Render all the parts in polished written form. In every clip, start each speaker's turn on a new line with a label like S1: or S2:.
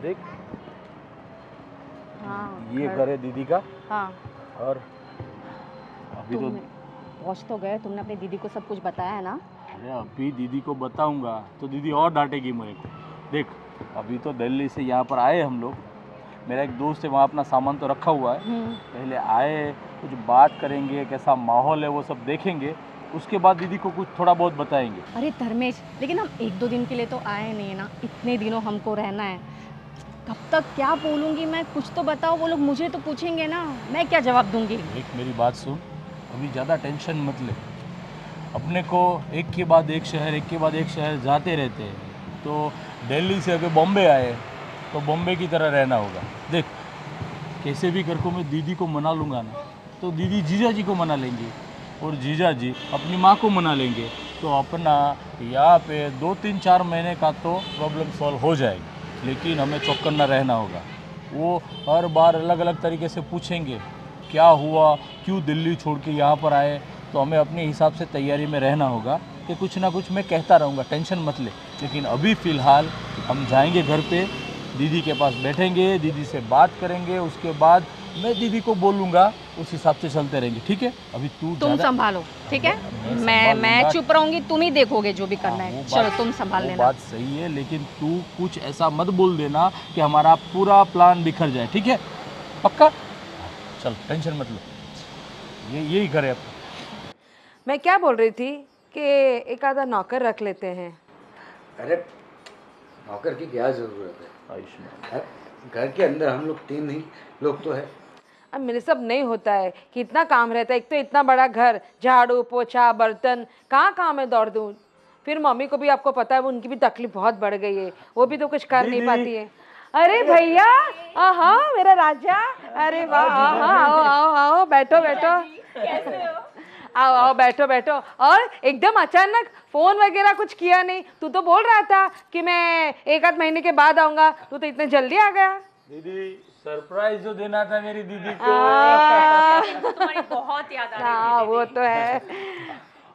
S1: देख,
S2: हाँ
S1: ये घर है दीदी का।
S2: हाँ।
S1: और अभी तो
S2: पहुँच तो गए, तुमने अपनी दीदी को सब कुछ बताया है ना?
S1: अरे अभी दीदी को बताऊंगा तो दीदी और डांटेगी मेरे को। देख, अभी तो दिल्ली से यहाँ पर आए हम लोग। मेरा एक दोस्त है, वहाँ अपना सामान तो रखा हुआ है। पहले आए, कुछ बात करेंगे, कैसा माहौल है वो सब देखेंगे, उसके बाद दीदी को कुछ थोड़ा बहुत बताएंगे।
S2: अरे धर्मेश, लेकिन हम 1-2 दिन के लिए तो आए नहीं है ना, इतने दिनों हमको रहना है। कब तक क्या बोलूँगी मैं, कुछ तो बताओ। वो लोग मुझे तो पूछेंगे ना, मैं क्या जवाब दूंगी?
S1: देख मेरी बात सुन, अभी ज़्यादा टेंशन मत ले। अपने को एक के बाद एक शहर, एक के बाद एक शहर जाते रहते हैं। तो दिल्ली से अगर बॉम्बे आए तो बॉम्बे की तरह रहना होगा। देख, कैसे भी करके मैं दीदी को मना लूँगा ना, तो दीदी जीजा जी को मना लेंगे और जीजा जी अपनी माँ को मना लेंगे। तो अपना यहाँ पे 2-3-4 महीने का तो प्रॉब्लम सॉल्व हो जाएगी। लेकिन हमें चौकन्ना रहना होगा। वो हर बार अलग अलग तरीके से पूछेंगे क्या हुआ, क्यों दिल्ली छोड़ के यहाँ पर आए। तो हमें अपने हिसाब से तैयारी में रहना होगा कि कुछ ना कुछ मैं कहता रहूँगा, टेंशन मत ले। लेकिन अभी फ़िलहाल हम जाएंगे घर पे, दीदी के पास बैठेंगे, दीदी से बात करेंगे, उसके बाद मैं दीदी को बोलूँगा, उस हिसाब से चलते रहेंगे। ठीक है? अभी
S2: तुम संभालो, ठीक है? मैं चुप रहूंगी, तुम ही देखोगे जो भी करना है। चलो तुम संभाल लेना।
S1: बात सही है, लेकिन तू कुछ ऐसा मत बोल देना कि हमारा पूरा प्लान बिखर जाए। ठीक है? पक्का? चल टेंशन मत लो, यही करे अब।
S3: मैं क्या बोल रही थी कि एक आधा नौकर रख लेते हैं।
S4: अरे नौकर की क्या ज़रूरत है
S1: आयुष्मान,
S4: घर के अंदर हम लोग 3 ही लोग तो है।
S3: अब मेरे सब नहीं होता है कि इतना काम रहता है। एक तो इतना बड़ा घर, झाड़ू पोछा बर्तन, कहाँ काम है दौड़ दूँ। फिर मम्मी को भी आपको पता है, वो उनकी भी तकलीफ बहुत बढ़ गई है, वो भी तो कुछ कर नहीं पाती है। अरे भैया, हाँ मेरा राजा, अरे वाह, हाँ आओ आओ आओ, बैठो बैठो। कैसे हो? आओ आओ, बैठो बैठो। और एकदम अचानक फोन वगैरह कुछ किया नहीं। तू तो बोल रहा था कि मैं 1-8 महीने के बाद आऊंगा, तू तो इतने जल्दी आ गया।
S1: दीदी सरप्राइज जो देना था मेरी दीदी को।
S2: तुम्हारी बहुत याद आ रही
S3: हाँ वो तो है।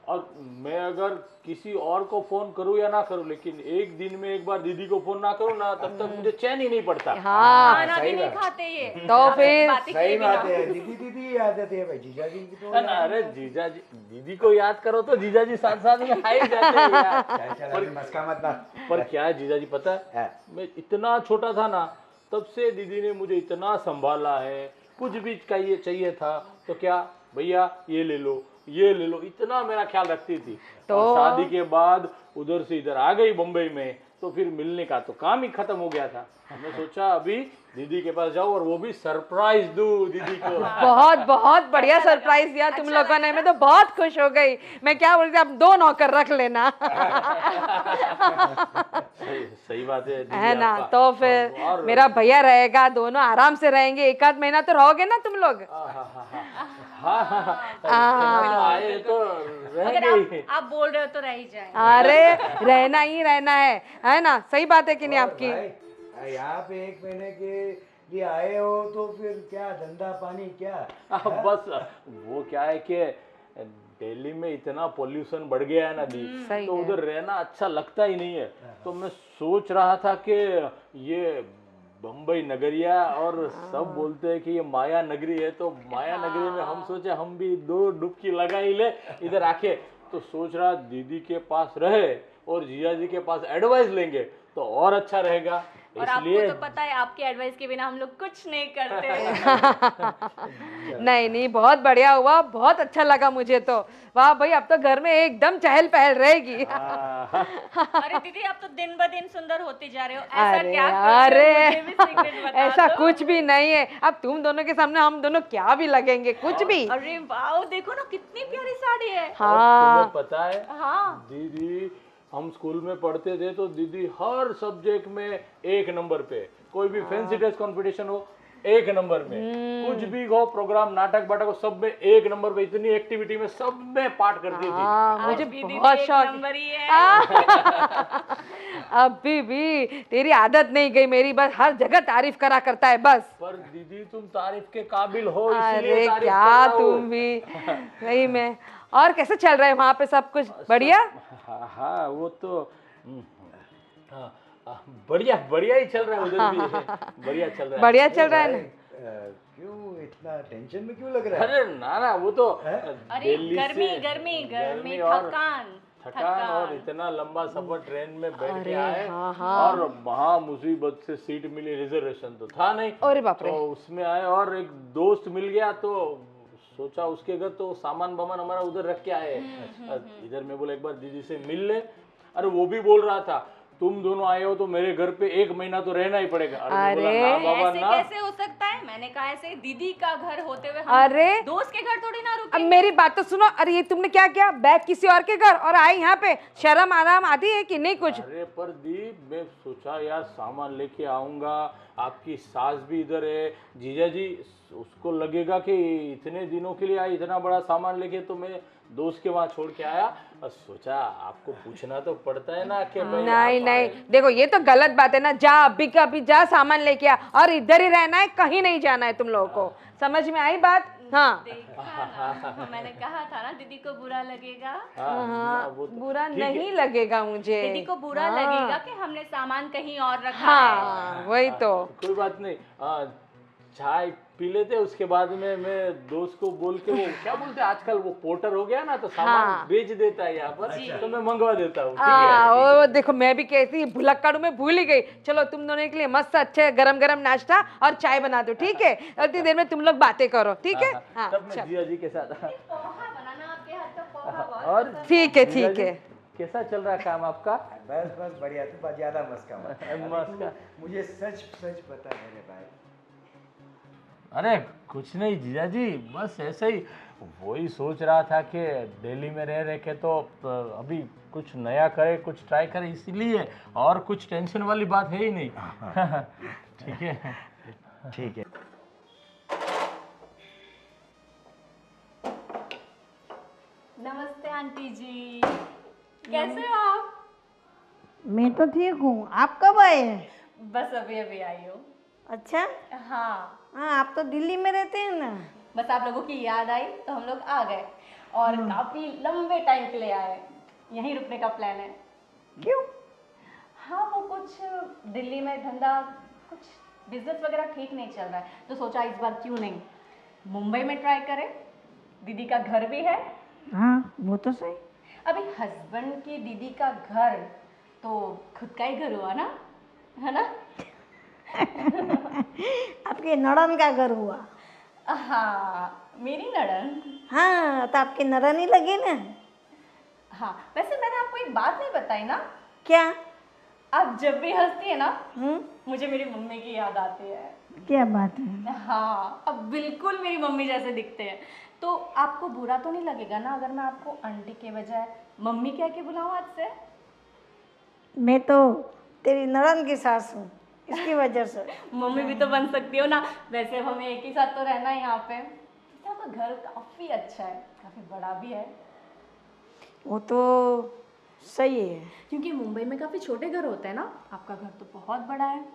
S1: और मैं अगर किसी और को फोन करूं या ना करूं, लेकिन एक दिन में एक बार दीदी को फोन ना करूं ना, तब तक मुझे चैन ही नहीं पड़ता।
S3: हाँ
S2: खाना भी नहीं खाते ये।
S3: तो फिर
S4: सही बात है, दीदी दीदी याद आती है भाई, जीजा जी की तो
S1: अरे जीजा जी, दीदी को याद करो तो जीजा जी साथ साथ में आ ही जाते हैं यार।
S4: चल मस्का मत ना।
S1: पर क्या है जीजा जी, पता है मैं इतना छोटा था ना, तब से दीदी ने मुझे इतना संभाला है। कुछ भी चाहिए था तो क्या भैया ये ले लो, ये ले लो, इतना मेरा ख्याल रखती थी। तो और शादी के बाद उधर से इधर आ गई बम्बई में, तो फिर मिलने का तो काम ही खत्म हो गया था। मैं सोचा अभी दीदी के पास जाऊं और वो भी सरप्राइज दूं दीदी को।
S3: बहुत बहुत बढ़िया सरप्राइज दिया तुम लोगों ने, मैं तो बहुत खुश हो गई। मैं क्या बोल रही थी, अब 2 नौकर रख लेना।
S1: सही बात
S3: है ना? तो फिर मेरा भैया रहेगा, दोनों आराम से रहेंगे। 1-8 महीना तो रहोगे ना तुम लोग?
S1: आए तो रहेंगे।
S2: आप बोल रहे हो तो रह ही जाए।
S3: अरे रहना ही रहना है ना? सही बात है कि नहीं आपकी?
S4: यहाँ पे 1 महीने के लिए आए हो तो फिर क्या धंधा पानी क्या?
S1: बस वो क्या है कि दिल्ली में इतना पोल्यूशन बढ़ गया है ना दी, तो उधर रहना अच्छा लगता ही नहीं है। तो मैं सोच रहा था कि ये बम्बई नगरिया, और सब बोलते हैं कि ये माया नगरी है, तो माया नगरी में हम सोचे हम भी 2 डुबकी लगा ही ले इधर आके। तो सोच रहा दीदी के पास रहे और जिया जी के पास एडवाइस लेंगे तो और अच्छा रहेगा।
S2: और आपको तो पता है, आपके एडवाइस के बिना हम लोग कुछ नहीं करते।
S3: नहीं नहीं, बहुत बढ़िया हुआ, बहुत अच्छा लगा मुझे तो। वाह भाई, अब तो घर में एकदम चहल पहल रहेगी।
S2: अरे दीदी, आप तो दिन ब दिन सुंदर होते जा रहे हो। ऐसा
S3: अरे
S2: क्या कर रहे हो? मुझे भी सीक्रेट बता
S3: ऐसा
S2: दो।
S3: कुछ भी नहीं है। अब तुम दोनों के सामने हम दोनों क्या भी लगेंगे, कुछ भी।
S2: अरे वाह, देखो ना कितनी प्यारी साड़ी है।
S1: तुम्हें पता है
S2: हाँ।
S1: दीदी, हम स्कूल में पढ़ते थे तो दीदी हर सब्जेक्ट में 1 नंबर पे। कोई भी फैंसी ड्रेस कंपटीशन हो 1 नंबर में, कुछ भी हो, प्रोग्राम नाटक बाटक हो, सब में 1 नंबर पे। इतनी एक्टिविटी में सब में पार्ट करती थी।
S3: मुझे बहुत शौक
S2: नंबर ही है।
S3: अभी भी तेरी आदत नहीं गई मेरी, बस हर जगह तारीफ करा करता है बस।
S1: पर दीदी तुम तारीफ के काबिल हो,
S3: अरे
S1: इसलिए तारीफ
S3: क्या
S1: कर रहा हूं।
S3: तुम भी सही में। और कैसे चल रहा है वहाँ पे सब कुछ? बढ़िया?
S1: हाँ वो तो हाँ, बढ़िया बढ़िया ही चल रहा है, उधर भी है बढ़िया चल रहा है।
S3: बढ़िया चल रहा है ना।
S4: क्यों इतना टेंशन में क्यों लग रहा है?
S1: अरे ना ना, वो तो
S2: अरे
S1: दिल्ली
S2: गर्मी
S1: से
S2: गर्मी गर्मी
S1: और
S2: थकान
S1: और इतना लंबा सफर ट्रेन में बैठ के
S3: अरे
S1: आए,
S3: हाँ, हाँ।
S1: और वहाँ मुसीबत से सीट मिली, रिजर्वेशन तो था नहीं,
S3: अरे बाप रे।
S1: तो उसमें आए और एक दोस्त मिल गया, तो सोचा उसके घर तो सामान वामान हमारा उधर रख के आए। इधर मैं बोला एक बार दीदी से मिल ले। अरे वो भी बोल रहा था तुम दोनों आए हो तो मेरे घर पे 1 महीना तो रहना ही पड़ेगा। अरे मैं बोला, ना बाबा
S2: ऐसे
S1: ना।
S2: कैसे हो सकता है? मैंने कहा ऐसे दीदी का घर होते हुए हम
S3: अरे
S2: दोस्त के घर थोड़ी ना
S3: अब
S2: रुके।
S3: मेरी बात तो सुनो। अरे ये तुमने क्या किया, बैग किसी और के घर और आई यहाँ पे? शर्म आराम आती है कि नहीं कुछ?
S1: अरे पर दी, मैं सोचा यार सामान लेके आऊंगा, आपकी सास भी इधर है, जीजा जी उसको लगेगा कि इतने दिनों के लिए आई, इतना बड़ा सामान लेके, तो मैं दोस्त के वहाँ छोड़ के आया। और सोचा आपको पूछना तो पड़ता है ना कि भाई
S3: नहीं
S1: आप
S3: नहीं,
S1: आए।
S3: देखो ये तो गलत बात है ना। जा अभी का अभी जा, सामान लेके आ, और इधर ही रहना है, कहीं नहीं जाना है तुम लोगों को। समझ में आई बात? हाँ
S2: देखा ना, मैंने कहा था ना दीदी को बुरा लगेगा।
S3: हाँ,
S1: वो तो
S3: बुरा
S1: ठीक है।
S3: नहीं लगेगा मुझे।
S2: दीदी को बुरा लगेगा कि हमने सामान कहीं और रखा है।
S3: हाँ वही तो।
S1: कोई बात नहीं, चाय पी लेते, उसके बाद में मैं दोस्त को बोल के, वो क्या बोलते हैं आजकल, वो पोर्टर हो गया ना, तो सामान
S3: हाँ।
S1: बेच देता है यहाँ पर, तो मैं मंगवा देता हूँ। ठीक
S3: वो
S1: है?
S3: देखो मैं भी कहती भुलक्कड़ू में भूल ही गई। चलो तुम दोनों के लिए मस्त अच्छे गरम गरम नाश्ता और चाय बना दो, ठीक है? और इतनी देर में तुम लोग बातें करो, ठीक है? हाँ
S1: तब मैं
S3: चल।
S1: जिया जी के साथ।
S2: पोहा बनाना आपके हाथ का पोहा बहुत
S1: और
S3: ठीक है
S1: जिया
S3: ठीक
S1: जी,
S3: है।
S1: कैसा चल रहा है काम आपका?
S4: बस बस बढ़िया, तू बस ज्यादा मस्का मत।
S1: मस्का।
S4: मुझे सच सच बता मेरे भाई।
S1: अरे कुछ नहीं जीजा जी, बस ऐसे ही वही सोच रहा था कि दिल्ली में रह रहे के तो अभी कुछ नया करे, कुछ ट्राई करे, इसलिए, और कुछ टेंशन वाली बात है ही नहीं। ठीक है।
S4: ठीक है।
S2: नमस्ते आंटी जी, कैसे हो आप?
S5: मैं तो ठीक हूँ। आप कब आए?
S2: बस अभी अभी आई हो।
S5: अच्छा।
S2: हाँ,
S5: हाँ आप तो दिल्ली में रहते हैं ना।
S2: बस आप लोगों की याद आई तो हम लोग आ गए, और काफी लंबे टाइम के लिए आए। यहीं रुकने का प्लान है।
S5: क्यों?
S2: हाँ, वो कुछ दिल्ली में धंधा, कुछ बिजनेस वगैरह ठीक नहीं चल रहा है, तो सोचा इस बार क्यों नहीं मुंबई में ट्राई करें। दीदी का घर भी है।
S5: हाँ वो तो सही।
S2: अभी हस्बैंड की दीदी का घर तो खुद का ही घर हुआ ना, है ना?
S5: आपके नड़न का घर हुआ।
S2: हाँ, मेरी नड़न।
S5: हाँ तो आपके नरन ही लगे ना।
S2: हाँ, वैसे मैंने आपको एक बात नहीं बताई ना।
S5: क्या?
S2: आप जब भी हंसती है ना,
S5: हम्म।
S2: मुझे मेरी मम्मी की याद आती है।
S5: क्या बात है?
S2: हाँ, अब बिल्कुल मेरी मम्मी जैसे दिखते हैं। तो आपको बुरा तो नहीं लगेगा ना अगर मैं आपको आंटी के बजाय मम्मी कह के बुलाऊं आज से?
S5: मैं तो तेरी नड़न की सास हूँ, इसकी वजह से।
S2: मम्मी भी तो बन सकती हो ना। वैसे हमें एक ही साथ तो रहना है यहाँ पे। आपका घर काफ़ी अच्छा है, काफ़ी बड़ा भी है।
S5: वो तो सही है।
S2: क्योंकि मुंबई में काफ़ी छोटे घर होते हैं ना, आपका घर तो बहुत बड़ा है।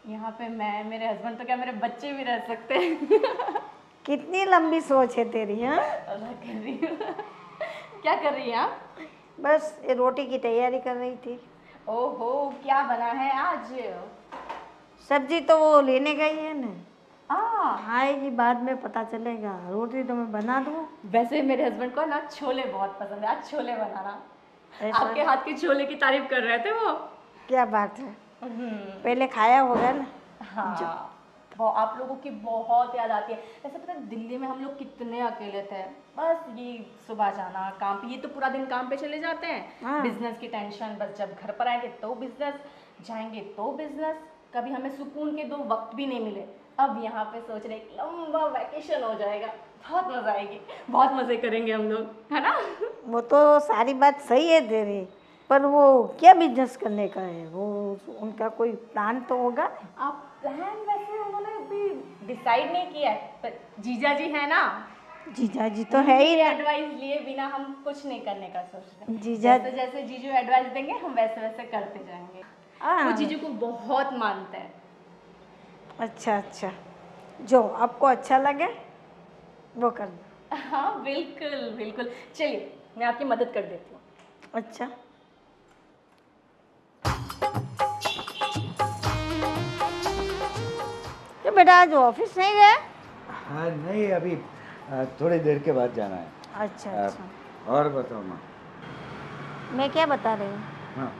S2: यहाँ पे मैं, मेरे हस्बैंड, तो क्या मेरे बच्चे भी रह सकते हैं।
S5: कितनी लंबी सोच है तेरी। हाँ
S2: अल्लाह कर रही हूँ। क्या कर रही हैं आप?
S5: बस ये रोटी की तैयारी कर रही थी।
S2: ओहो, क्या बना है आज?
S5: सब्जी तो वो लेने गई है ना,
S2: हाँ,
S5: आएगी बाद में पता चलेगा। रोटी तो मैं बना दूँ।
S2: वैसे मेरे हस्बैंड को ना छोले बहुत पसंद है। आज छोले बनाना।
S5: ऐसा?
S2: आपके हाथ के छोले की तारीफ कर रहे थे वो।
S5: क्या बात है, पहले खाया होगा ना।
S2: हाँ, वो आप लोगों की बहुत याद आती है। वैसे पता है दिल्ली में हम लोग कितने अकेले थे। बस ये सुबह जाना काम पे, ये तो पूरा दिन काम पे चले जाते हैं।
S5: हाँ।
S2: बिजनेस की टेंशन, बस जब घर पर आएंगे तो बिजनेस, जाएंगे तो बिजनेस। कभी हमें सुकून के 2 वक्त भी नहीं मिले। अब यहाँ पे सोच रहे एक लंबा वैकेशन हो जाएगा, बहुत मजा आएगी, बहुत मजे करेंगे हम लोग, है ना?
S5: वो तो सारी बात सही है तेरी, पर वो क्या बिजनेस करने का है? वो उनका कोई प्लान तो होगा।
S2: आप प्लान वैसे उन्होंने अभी डिसाइड नहीं किया है, पर जीजा जी है ना,
S5: जीजा जी तो है ही ना।
S2: एडवाइस लिए बिना हम कुछ नहीं करने का सोच रहे हैं।
S5: जीजा-
S2: जैसे जैसे जीजू एडवाइस देंगे हम वैसे वैसे करते जाएंगे।
S5: हाँ।
S2: वो जीजू को बहुत मानते हैं।
S5: अच्छा अच्छा, जो आपको अच्छा लगे वो करना।
S2: हाँ बिल्कुल बिल्कुल, चलिए मैं आपकी मदद कर देती हूँ।
S5: अच्छा बेटा आज ऑफिस नहीं गए?
S4: हाँ नहीं, अभी थोड़ी देर के बाद जाना है।
S5: अच्छा
S4: आ,
S5: अच्छा।
S4: और बताओ माँ।
S5: मैं क्या बता रही हूँ,
S4: हाँ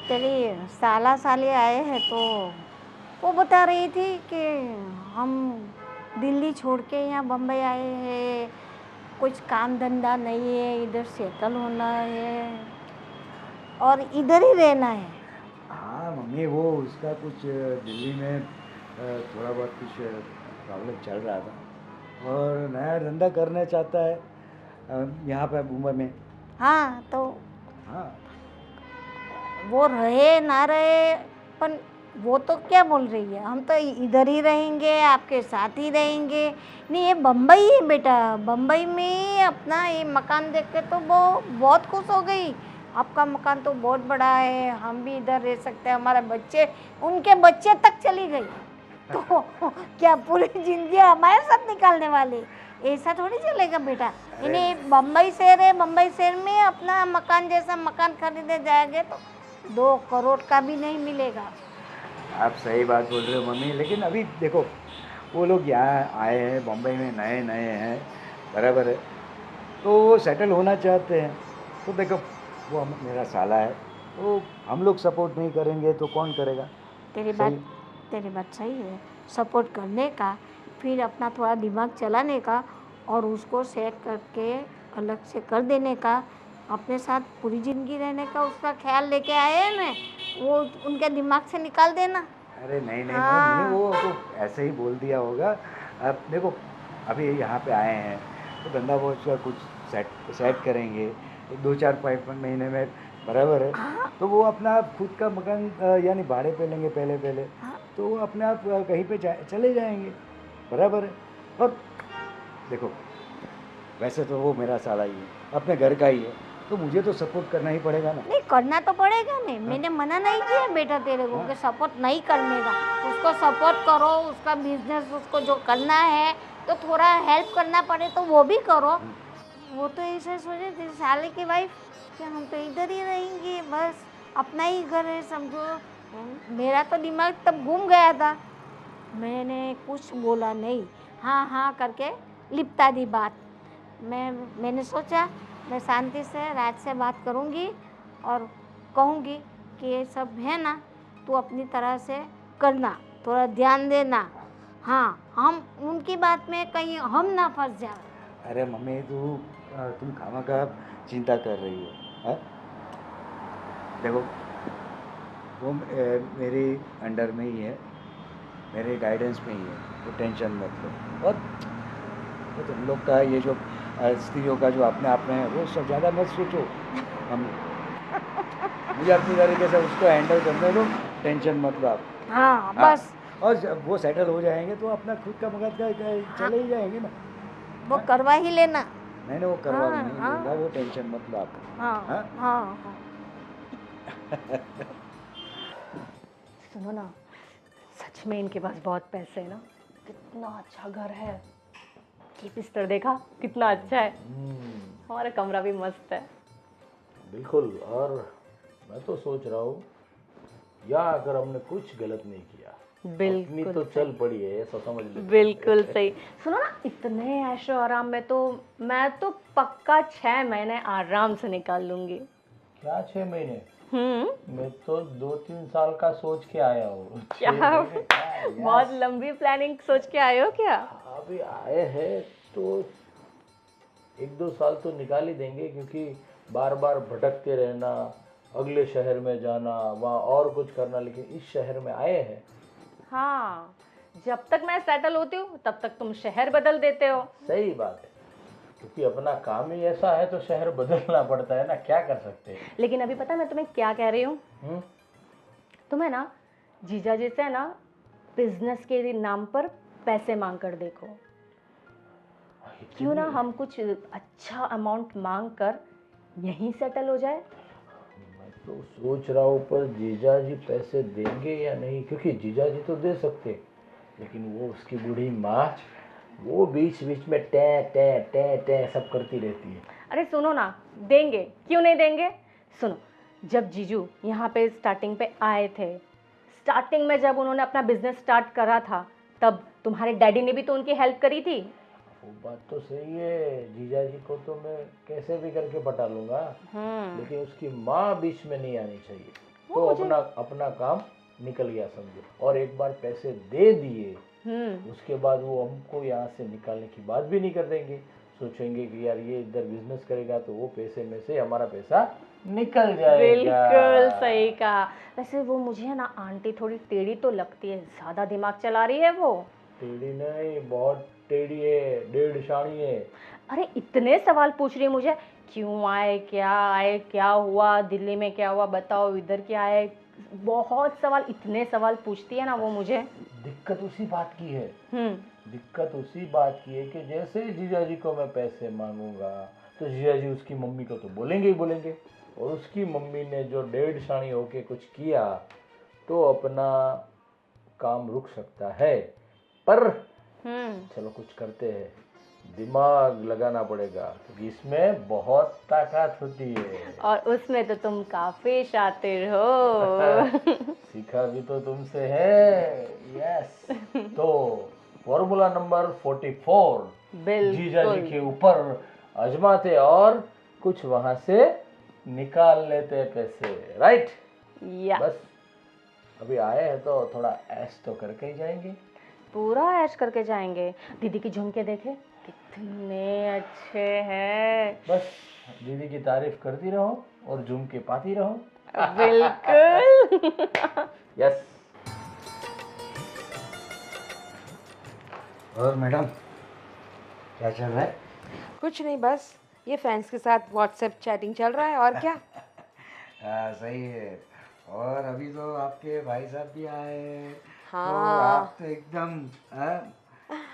S5: तेरी साला साली आए हैं तो वो बता रही थी कि हम दिल्ली छोड़ के यहाँ बम्बई आए हैं, कुछ काम धंधा नहीं है, इधर सेटल होना है और इधर ही रहना है।
S4: हाँ मम्मी, वो उसका कुछ दिल्ली में थोड़ा बहुत कुछ प्रॉब्लम चल रहा था और नया धंधा करना चाहता है यहाँ पे मुंबई में।
S5: हाँ तो
S4: हाँ
S5: वो रहे ना रहे, पर वो तो क्या बोल रही है, हम तो इधर ही रहेंगे, आपके साथ ही रहेंगे। नहीं, ये बम्बई है बेटा, बम्बई में अपना ये मकान देख के तो वो बहुत खुश हो गई। आपका मकान तो बहुत बड़ा है, हम भी इधर रह सकते हैं, हमारे बच्चे, उनके बच्चे तक चली गई तो क्या पूरी जिंदगी हमारे साथ निकालने वाले? ऐसा थोड़ी चलेगा बेटा। इन्हें बम्बई शहर है, बम्बई शहर में अपना मकान जैसा मकान खरीदने जाएंगे तो 2 करोड़ का भी नहीं मिलेगा।
S4: आप सही बात बोल रहे हो मम्मी, लेकिन अभी देखो वो लोग यहाँ आए हैं बम्बई में, नए नए हैं, बराबर है, तो वो सेटल होना चाहते हैं। तो देखो वो मेरा साला है, तो हम लोग सपोर्ट नहीं करेंगे तो कौन करेगा?
S5: तेरी
S4: सही।
S5: बात सही है, सपोर्ट करने का, फिर अपना थोड़ा दिमाग चलाने का और उसको सेट करके अलग से कर देने का, अपने साथ पूरी ज़िंदगी रहने का उसका ख्याल लेके आए हैं ना, वो उनके दिमाग से निकाल देना।
S4: अरे नहीं नहीं मम्मी,
S5: हाँ
S4: वो तो ऐसे ही बोल दिया होगा। अब देखो अभी यहाँ पे आए हैं तो धंधा वो उसका कुछ सेट सेट करेंगे, 2-4-5 महीने में, बराबर है, तो वो अपना खुद का मकान यानी भाड़े पे लेंगे पहले पहले, तो वो अपने आप कहीं पे चले जाएंगे, बराबर है। और देखो वैसे तो वो मेरा साला ही है, अपने घर का ही है, तो मुझे तो सपोर्ट करना ही पड़ेगा ना।
S5: नहीं, करना तो पड़ेगा नहीं, मैंने मना नहीं किया बेटा तेरे को कि सपोर्ट नहीं करने का, उसको सपोर्ट करो, उसका बिजनेस उसको जो करना है तो थोड़ा हेल्प करना पड़े तो वो भी करो। वो तो ऐसे सोचे थे साले की वाइफ कि हम तो इधर ही रहेंगे, बस अपना ही घर है समझो। मेरा तो दिमाग तब घूम गया था, मैंने कुछ बोला नहीं, हाँ हाँ करके लिपटा दी बात। मैंने सोचा मैं शांति से राज से बात करूँगी और कहूँगी कि ये सब है ना, तू अपनी तरह से करना, थोड़ा ध्यान देना, हाँ हम उनकी बात में कहीं हम ना फंस जाए।
S4: अरे मम्मी तुम खामखा चिंता कर रही हो, है? देखो वो मेरी अंडर में ही है, मेरे गाइडेंस में ही है, तो टेंशन मत लो। और तो तुम लोग का ये जो स्त्रियों का जो अपने आप में है वो सब ज़्यादा मत सोचो मम्मी, मुझे अपनी तरीके से उसको हैंडल करने दो, टेंशन मत लो आप।
S5: हाँ
S4: हाँ,
S5: बस
S4: और जब वो सेटल हो जाएंगे तो अपना खुद का मकान का चले ही जाएंगे ना।
S5: वो करवा ही लेना।
S4: मैंने वो करवा
S5: हाँ,
S4: नहीं
S5: हाँ।
S4: दूंगा, वो टेंशन मत लो आप।
S5: हाँ
S4: हाँ?
S5: हाँ हाँ।
S2: सुनो ना, सच में इनके पास बहुत पैसे हैं ना, कितना अच्छा घर है, ये बिस्तर देखा कितना अच्छा है, हमारा कमरा भी मस्त है।
S1: बिल्कुल। और मैं तो सोच रहा हूँ या अगर हमने कुछ गलत नहीं किया, अपनी तो चल पड़ी है, ऐसा समझ लो।
S2: बिल्कुल सही। सुनो ना, इतने ऐशो आराम में तो मैं तो पक्का 6 महीने आराम से निकाल लूंगी।
S1: क्या 6 महीने?
S2: हम्म।
S1: मैं तो 2-3 साल का सोच के आया हूँ।
S2: क्या?
S1: 6 महीने क्या है यार?
S2: बहुत लंबी प्लानिंग सोच के आए हो क्या?
S1: अभी आए हैं तो 1-2 साल तो निकाल ही देंगे, क्योंकि बार बार भटकते रहना, अगले शहर में जाना, वहाँ और कुछ करना, लेकिन इस शहर में आए हैं।
S2: हाँ, जब तक मैं सेटल होती हूँ तब तक तुम शहर बदल देते हो।
S1: सही बात है, क्योंकि अपना काम ही ऐसा है तो शहर बदलना पड़ता है ना, क्या कर सकते हैं।
S2: लेकिन अभी पता मैं तुम्हें क्या कह रही हूँ,
S1: हम्म?
S2: तुम्हें ना जीजा जी से ना बिजनेस के नाम पर पैसे मांग कर देखो, क्यों ना हम कुछ अच्छा अमाउंट मांग कर यहीं सेटल हो जाए।
S1: मैं तो सोच रहा हूँ पर जीजा जी पैसे देंगे या नहीं, क्योंकि जीजा जी तो दे सकते, लेकिन वो उसकी बूढ़ी माँ, वो बीच बीच में टे टे टे टे सब करती रहती है।
S2: अरे सुनो ना, देंगे, क्यों नहीं देंगे। सुनो, जब जीजू यहाँ पे स्टार्टिंग पे आए थे, स्टार्टिंग में जब उन्होंने अपना बिजनेस स्टार्ट करा था, तब तुम्हारे डैडी ने भी तो उनकी हेल्प करी थी।
S1: वो बात तो सही है, जीजा जी को तो मैं कैसे भी करके पटा लूंगा, लेकिन उसकी माँ बीच में नहीं आनी चाहिए। तो अपना अपना काम निकल गया समझो, और एक बार पैसे दे दिए उसके बाद वो हमको यहाँ से निकालने की बात भी नहीं कर देंगे। सोचेंगे कि यार ये इधर बिजनेस करेगा तो वो पैसे में से हमारा पैसा निकल जाएगा।
S2: बिल्कुल सही कहा। वैसे वो मुझे है ना आंटी थोड़ी टेढ़ी तो लगती है, ज्यादा दिमाग चला रही है वो।
S1: टेढ़ी नहीं, बहुत टेढ़ी है, डेढ़ शाणी है।
S2: अरे इतने सवाल पूछ रही है मुझे, क्यों आए, क्या हुआ, दिल्ली में क्या हुआ, बताओ, इधर क्या है, बहुत सवाल, इतने सवाल पूछती है ना वो मुझे।
S1: दिक्कत उसी बात की है,
S2: हम्म
S1: दिक्कत उसी बात की है कि जैसे जीजा जी को मैं पैसे मांगूंगा तो जीजा जी उसकी मम्मी को तो बोलेंगे ही बोलेंगे, और उसकी मम्मी ने जो डेढ़ शाणी होके कुछ किया तो अपना काम रुक सकता है। पर चलो कुछ करते हैं, दिमाग लगाना पड़ेगा क्योंकि इसमें बहुत ताकत होती है।
S2: और उसमें तो तुम काफी शातिर हो।
S1: सीखा भी तो तुमसे है। यस। तो फॉर्मूला नंबर 44 जीजा जी के ऊपर आजमाते और कुछ वहां से निकाल लेते पैसे, राइट?
S2: या
S1: बस अभी आए हैं तो थोड़ा ऐश तो करके ही जाएंगे।
S2: पूरा ऐश करके जाएंगे। दीदी की झुमके देखे कितने अच्छे हैं।
S1: बस दीदी की तारीफ करती रहो और झुमके पाती रहो।
S2: बिल्कुल।
S1: यस।
S4: और मैडम क्या चल रहा है?
S3: कुछ नहीं, बस ये फ्रेंड्स के साथ व्हाट्सएप चैटिंग चल रहा है, और क्या।
S4: सही है। और अभी तो आपके भाई साहब भी आए हैं, तो
S3: हाँ।
S4: आप तो एकदम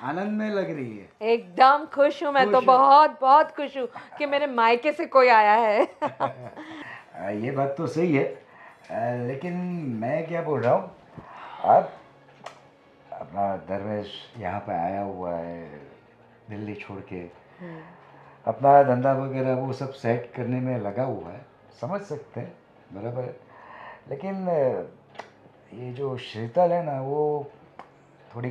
S4: आनंद में लग रही है।
S3: एकदम खुश हूँ मैं तो,
S4: खुश हो?
S3: बहुत बहुत खुश हूँ कि मेरे मायके से कोई आया है।
S4: ये बात तो सही है, लेकिन मैं क्या बोल रहा हूँ, आप अपना दरवेश यहाँ पे आया हुआ है दिल्ली छोड़ के, अपना धंधा वगैरह वो सब सेट करने में लगा हुआ है, समझ सकते हैं, बराबर है। लेकिन ये जो शीतल है ना, वो थोड़ी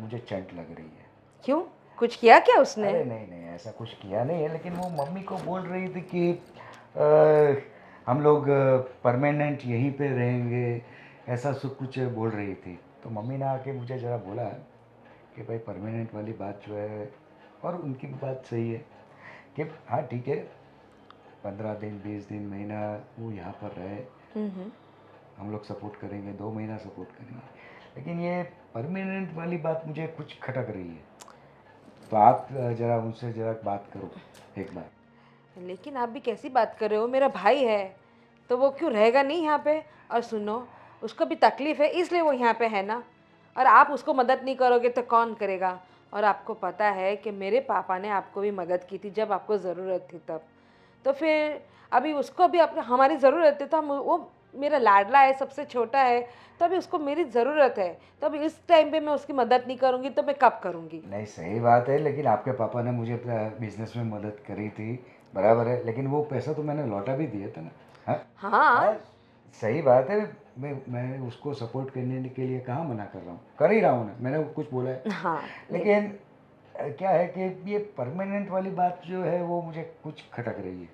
S4: मुझे चंट लग रही है।
S3: क्यों, कुछ किया क्या उसने?
S4: अरे नहीं नहीं, ऐसा कुछ किया नहीं है, लेकिन वो मम्मी को बोल रही थी कि हम लोग परमानेंट यहीं पे रहेंगे, ऐसा सब कुछ बोल रही थी। तो मम्मी ने आके मुझे ज़रा बोला कि भाई परमानेंट वाली बात जो है, और उनकी भी बात सही है कि हाँ ठीक है, 15 दिन 20 दिन महीना वो यहाँ पर रहे, हम लोग सपोर्ट करेंगे, 2 महीना सपोर्ट करेंगे, लेकिन ये परमानेंट वाली बात मुझे कुछ खटक रही है। तो आप ज़रा उनसे ज़रा बात करो एक बार।
S3: लेकिन आप भी कैसी बात कर रहे हो, मेरा भाई है तो वो क्यों रहेगा नहीं यहाँ पे? और सुनो, उसको भी तकलीफ़ है इसलिए वो यहाँ पे है ना, और आप उसको मदद नहीं करोगे तो कौन करेगा? और आपको पता है कि मेरे पापा ने आपको भी मदद की थी जब आपको ज़रूरत थी तब, तो फिर अभी उसको भी अपने हमारी ज़रूरत है, तो हम वो मेरा लाडला है, सबसे छोटा है, तो अभी उसको मेरी ज़रूरत है, तो अभी इस टाइम पे मैं उसकी मदद नहीं करूँगी तो मैं कब करूँगी?
S4: नहीं सही बात है, लेकिन आपके पापा ने मुझे बिजनेस में मदद करी थी, बराबर है, लेकिन वो पैसा तो मैंने लौटा भी दिया था ना। हाँ
S3: हाँ,
S4: सही बात है। मैं उसको सपोर्ट करने के लिए कहाँ मना कर रहा हूँ, कर ही रहा हूँ ना, मैंने कुछ बोला है?
S3: हाँ,
S4: लेकिन क्या है कि ये परमानेंट वाली बात जो है वो मुझे कुछ खटक रही है।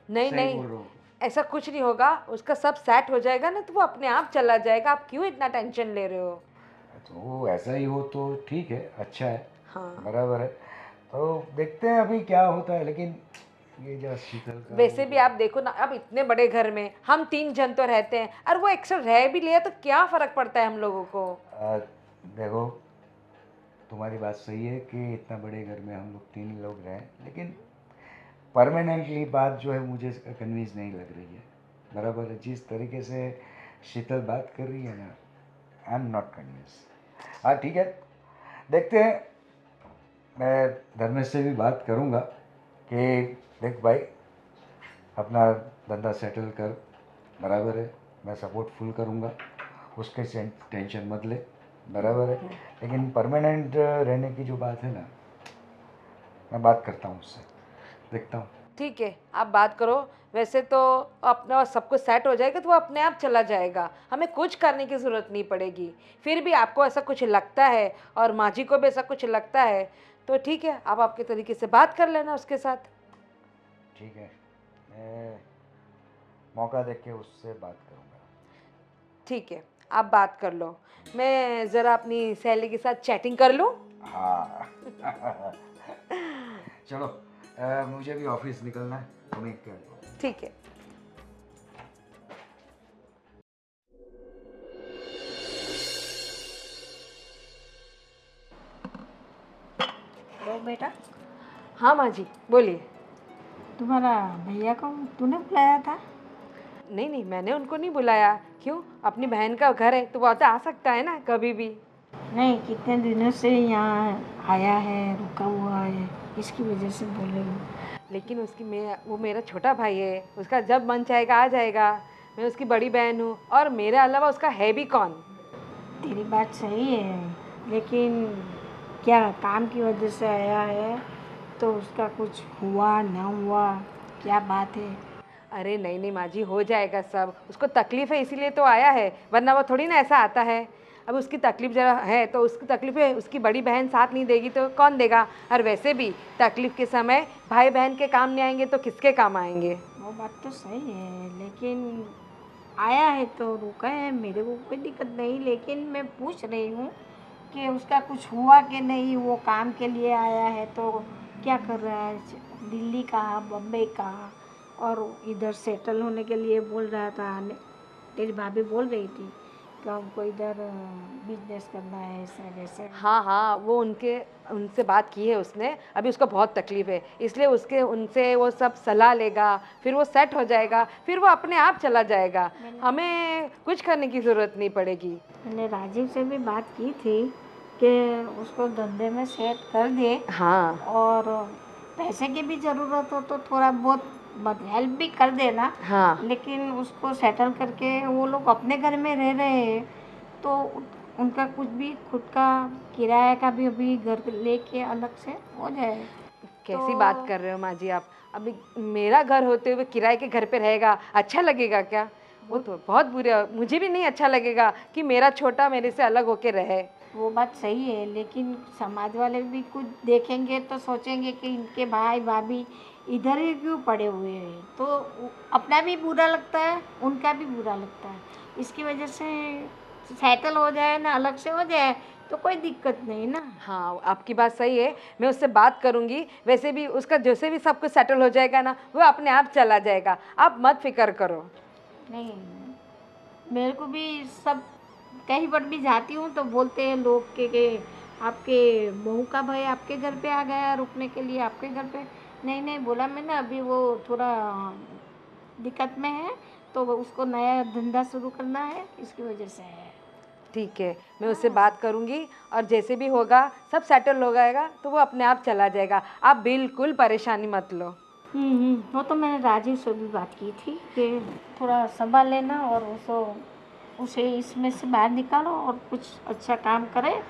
S3: नहीं
S4: सही
S3: नहीं,
S4: बोल रहा हूँ।
S3: ऐसा कुछ नहीं होगा, उसका सब सेट हो जाएगा ना, तो वो अपने आप चला जाएगा, आप क्यों इतना टेंशन ले रहे हो?
S4: तो ऐसा ही हो तो ठीक है, अच्छा है,
S3: हाँ,
S4: बराबर है। तो देखते हैं अभी क्या होता है, लेकिन ये जो शीतल का
S3: वैसे भी आप देखो ना, अब इतने बड़े घर में हम 3 जन तो रहते हैं, और वो एक्स्ट्रा रह भी लिया तो क्या फ़र्क पड़ता है हम लोगों को?
S4: देखो, तुम्हारी बात सही है कि इतना बड़े घर में हम लोग 3 लोग रहें, लेकिन परमानेंटली बात जो है मुझे कन्विंस नहीं लग रही है, बराबर है। जिस तरीके से शीतल बात कर रही है ना, आई एम नॉट कन्विंस। हाँ ठीक है, देखते हैं, मैं धर्मेश से भी बात करूँगा कि देख भाई, अपना धंधा सेटल कर, बराबर है, मैं सपोर्ट फुल करूँगा, उसके टेंशन मत ले, बराबर है। लेकिन परमानेंट रहने की जो बात है ना, मैं बात करता हूँ उससे, देखता हूँ।
S3: ठीक है, आप बात करो। वैसे तो अपना सब कुछ सेट हो जाएगा तो वो अपने आप चला जाएगा, हमें कुछ करने की ज़रूरत नहीं पड़ेगी। फिर भी आपको ऐसा कुछ लगता है और माँ जी को भी ऐसा कुछ लगता है तो ठीक है, आप आपके तरीके से बात कर लेना उसके साथ।
S4: ठीक है, मैं मौका देख के उससे बात करूँगा।
S3: ठीक है, आप बात कर लो। मैं ज़रा अपनी सहेली के साथ चैटिंग कर लूँ।
S4: हाँ चलो, मुझे भी ऑफिस निकलना है, तुम्हें क्या?
S3: ठीक है।
S5: लो बेटा,
S3: हाँ माँ जी, बोलिए।
S5: तुम्हारा भैया को तूने बुलाया था?
S3: नहीं नहीं, मैंने उनको नहीं बुलाया। क्यों? अपनी बहन का घर है तो वो तो आ सकता है ना कभी भी।
S5: नहीं, कितने दिनों से यहाँ आया है, रुका हुआ है, इसकी वजह से बोल रही हूँ।
S3: लेकिन वो मेरा छोटा भाई है, उसका जब मन चाहेगा आ जाएगा। मैं उसकी बड़ी बहन हूँ और मेरे अलावा उसका है भी कौन।
S5: तेरी बात सही है, लेकिन क्या काम की वजह से आया है तो उसका कुछ हुआ ना हुआ, क्या बात है?
S3: अरे नहीं नहीं माँ जी, हो जाएगा सब। उसको तकलीफ़ है इसीलिए तो आया है, वरना वो थोड़ी ना ऐसा आता है। अब उसकी तकलीफ़ जरा है तो उसकी तकलीफ़ है, उसकी बड़ी बहन साथ नहीं देगी तो कौन देगा। और वैसे भी तकलीफ़ के समय भाई बहन के काम नहीं आएंगे तो किसके काम आएंगे।
S5: वो बात तो सही है, लेकिन आया है तो रुका है, मेरे को कोई दिक्कत नहीं, लेकिन मैं पूछ रही हूँ कि उसका कुछ हुआ कि नहीं। वो काम के लिए आया है तो क्या कर रहा है, दिल्ली कहाँ, बम्बई कहाँ, और इधर सेटल होने के लिए बोल रहा था। तेरी भाभी बोल रही थी कि हमको इधर बिजनेस करना है, ऐसा वैसा।
S3: हाँ हाँ, वो उनसे बात की है उसने। अभी उसको बहुत तकलीफ़ है इसलिए उनसे वो सब सलाह लेगा, फिर वो सेट हो जाएगा, फिर वो अपने आप चला जाएगा। हमें कुछ करने की ज़रूरत नहीं पड़ेगी।
S5: मैंने राजीव से भी बात की थी कि उसको धंधे में सेट कर दे,
S3: हाँ
S5: और पैसे की भी ज़रूरत हो तो थोड़ा बहुत हेल्प भी कर देना।
S3: हाँ।
S5: लेकिन उसको सेटल करके वो लोग अपने घर में रह रहे हैं तो उनका कुछ भी खुद का किराया का भी अभी घर लेके अलग से हो जाए।
S3: कैसी
S5: तो
S3: बात कर रहे हो माँ जी आप। अभी मेरा घर होते हुए किराए के घर पे रहेगा, अच्छा लगेगा क्या? वो तो बहुत बुरा, मुझे भी नहीं अच्छा लगेगा कि मेरा छोटा मेरे से अलग होके रहे।
S5: वो बात सही है, लेकिन समाज वाले भी कुछ देखेंगे तो सोचेंगे कि इनके भाई भाभी इधर ही क्यों पड़े हुए हैं, तो अपना भी बुरा लगता है, उनका भी बुरा लगता है। इसकी वजह से सेटल हो जाए ना, अलग से हो जाए तो कोई दिक्कत नहीं ना।
S3: हाँ, आपकी बात सही है, मैं उससे बात करूँगी। वैसे भी उसका जैसे भी सब कुछ सेटल हो जाएगा ना, वो अपने आप चला जाएगा, आप मत फिक्र करो।
S5: नहीं, मेरे को भी सब, कहीं पर भी जाती हूँ तो बोलते हैं लोग के आपके बहू का भाई आपके घर पे आ गया रुकने के लिए, आपके घर पे। नहीं नहीं बोला मैंने, अभी वो थोड़ा दिक्कत में है तो वो उसको नया धंधा शुरू करना है, इसकी वजह से है।
S3: ठीक है, मैं उससे बात करूँगी और जैसे भी होगा सब सेटल हो जाएगा तो वो अपने आप चला जाएगा। आप बिल्कुल परेशानी मत लो।
S5: वो तो मैंने राजीव से भी बात की थी कि थोड़ा संभाल लेना और उसे इसमें से बाहर निकालो और कुछ अच्छा काम करे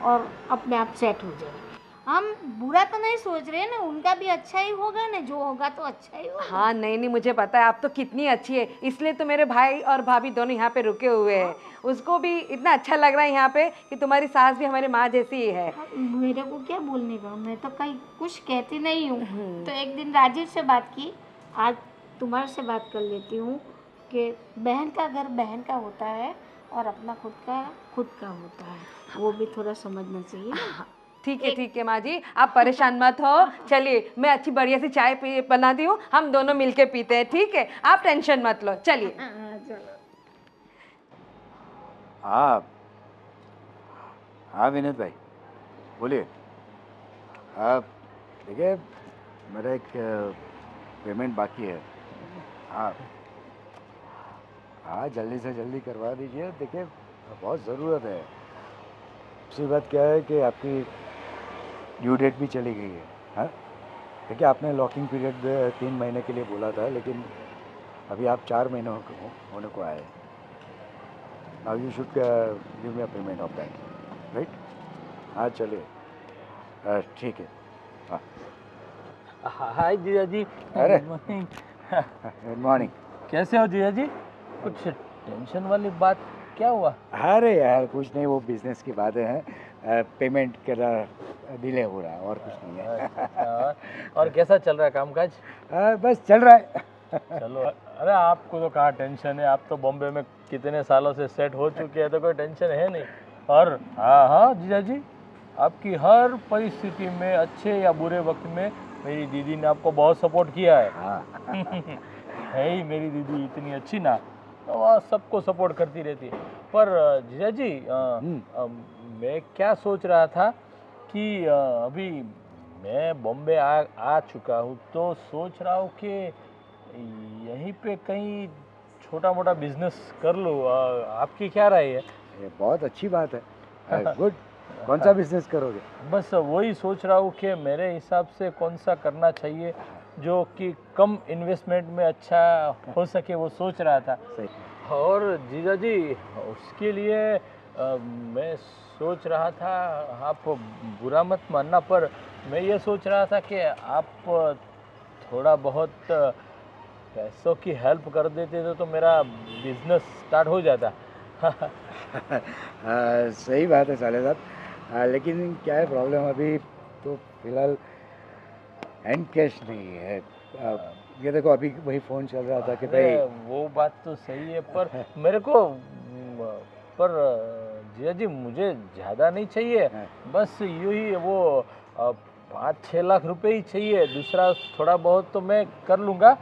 S5: और अपने आप सेट हो जाए। हम बुरा तो नहीं सोच रहे ना, उनका भी अच्छा ही होगा ना, जो होगा तो अच्छा ही होगा।
S3: हाँ नहीं नहीं, मुझे पता है आप तो कितनी अच्छी है, इसलिए तो मेरे भाई और भाभी दोनों यहाँ पे रुके हुए हैं। उसको भी इतना अच्छा लग रहा है यहाँ पे कि तुम्हारी सास भी हमारी माँ जैसी ही है।
S5: हाँ, मेरे को क्या बोलने का, मैं तो कहीं कुछ कहती नहीं हूँ। तो एक दिन राजीव से बात की, आज तुम्हारे से बात कर लेती हूँ कि बहन का घर बहन का होता है और अपना खुद का होता है, वो भी थोड़ा समझना चाहिए ना।
S3: ठीक है माँ जी, आप परेशान मत हो। चलिए, मैं अच्छी बढ़िया सी चाय बनाती हूँ, हम दोनों मिलके पीते हैं, ठीक है? आप टेंशन मत लो, चलिए।
S5: हाँ, चलो।
S4: हाँ हाँ विनीत भाई, बोलिए। आप देखिए, मेरा एक पेमेंट बाकी है। हाँ हाँ, जल्दी से जल्दी करवा दीजिए। देखिए, बहुत ज़रूरत है। दूसरी बात क्या है कि आपकी ड्यू डेट भी चली गई है। हाँ, देखिए, आपने लॉकिंग पीरियड 3 महीने के लिए बोला था, लेकिन अभी आप 4 महीने होने को आए। Now you should give me a payment of that, right? हाँ चलिए, ठीक है। हाँ
S1: हाय जीजा जी।
S4: अरे।
S1: Good morning.
S4: Good morning.
S1: कैसे हो जीजा जी? कुछ टेंशन वाली बात क्या हुआ?
S4: अरे यार कुछ नहीं, वो बिजनेस की बातें हैं, पेमेंट का डिले हो रहा है और कुछ नहीं है।
S1: अच्छा, और कैसा चल रहा है कामकाज?
S4: बस चल रहा है।
S1: चलो, अरे आपको तो कहाँ टेंशन है, आप तो बॉम्बे में कितने सालों से सेट हो चुके हैं, तो कोई टेंशन है नहीं। और हाँ हाँ जीजा जी, आपकी हर परिस्थिति में, अच्छे या बुरे वक्त में, मेरी दीदी ने आपको बहुत सपोर्ट किया है।
S4: हाँ।
S1: है ही मेरी दीदी इतनी अच्छी ना, तो वह सबको सपोर्ट करती रहती है। पर जीजा जी, मैं क्या सोच रहा था कि अभी मैं बॉम्बे आ चुका हूँ, तो सोच रहा हूँ कि यहीं पे कहीं छोटा मोटा बिजनेस कर लूँ। आपकी क्या राय है?
S4: ये बहुत अच्छी बात है। गुड। कौन सा बिजनेस करोगे?
S1: बस वही सोच रहा हूँ कि मेरे हिसाब से कौन सा करना चाहिए जो कि कम इन्वेस्टमेंट में अच्छा हो सके, वो सोच रहा था।
S4: सही।
S1: और जीजा जी, उसके लिए मैं सोच रहा था, आप बुरा मत मानना, पर मैं ये सोच रहा था कि आप थोड़ा बहुत पैसों की हेल्प कर देते तो मेरा बिजनेस स्टार्ट हो जाता।
S4: सही बात है साले साहब। लेकिन क्या है प्रॉब्लम, अभी तो फिलहाल हैंड कैश नहीं है। ये देखो अभी वही फ़ोन चल रहा था कि
S1: अरे
S4: भाई।
S1: वो बात तो सही है, पर मेरे को पर जिया जी, मुझे ज़्यादा नहीं चाहिए।
S4: हाँ।
S1: बस यूं ही वो 5-6 लाख रुपए ही चाहिए, दूसरा थोड़ा बहुत तो मैं कर लूँगा।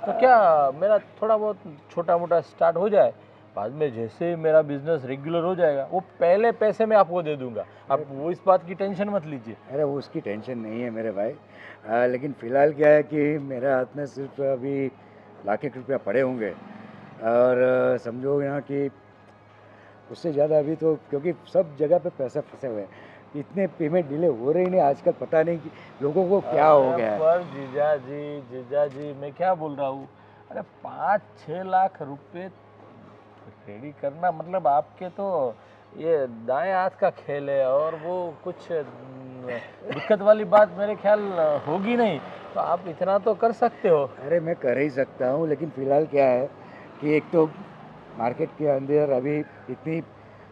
S1: तो क्या मेरा थोड़ा बहुत छोटा मोटा स्टार्ट हो जाए, बाद में जैसे मेरा बिजनेस रेगुलर हो जाएगा, वो पहले पैसे मैं आपको दे दूंगा। आप वो इस बात की टेंशन मत लीजिए।
S4: अरे वो उसकी टेंशन नहीं है मेरे भाई। लेकिन फ़िलहाल क्या है कि मेरे हाथ में सिर्फ अभी लाख एक रुपया पड़े होंगे, और समझो यहाँ कि उससे ज़्यादा अभी तो, क्योंकि सब जगह पे पैसे फंसे हुए हैं, इतने पेमेंट डिले हो रही नहीं आजकल, पता नहीं कि लोगों को क्या हो
S1: अरे
S4: गया है।
S1: पर जीजा जी मैं क्या बोल रहा हूँ? अरे 5-6 लाख रुपए रेडी करना मतलब आपके तो ये दाएं हाथ का खेल है, और वो कुछ दिक्कत वाली बात मेरे ख्याल होगी नहीं, तो आप इतना तो कर सकते हो।
S4: अरे मैं कर ही सकता हूँ, लेकिन फ़िलहाल क्या है कि एक तो मार्केट के अंदर अभी इतनी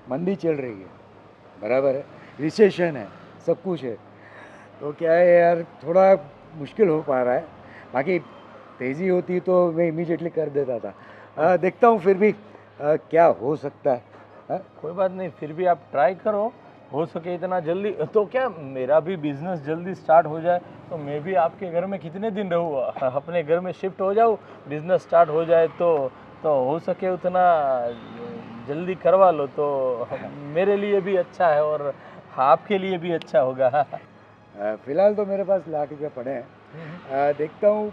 S4: मंदी चल रही है, बराबर है, रिसेशन है, सब कुछ है, तो क्या है यार थोड़ा मुश्किल हो पा रहा है। बाकी तेज़ी होती तो मैं इमीडिएटली कर देता था। देखता हूँ फिर भी क्या हो सकता है। हाँ?
S1: कोई बात नहीं, फिर भी आप ट्राई करो, हो सके इतना जल्दी। तो क्या मेरा भी बिजनेस जल्दी स्टार्ट हो जाए, तो मैं भी आपके घर में कितने दिन रहूँ, अपने घर में शिफ्ट हो जाऊँ, बिजनेस स्टार्ट हो जाए तो हो सके उतना जल्दी करवा लो, तो मेरे लिए भी अच्छा है और आपके लिए भी अच्छा होगा।
S4: फिलहाल तो मेरे पास लाख रुपये पड़े हैं। देखता हूँ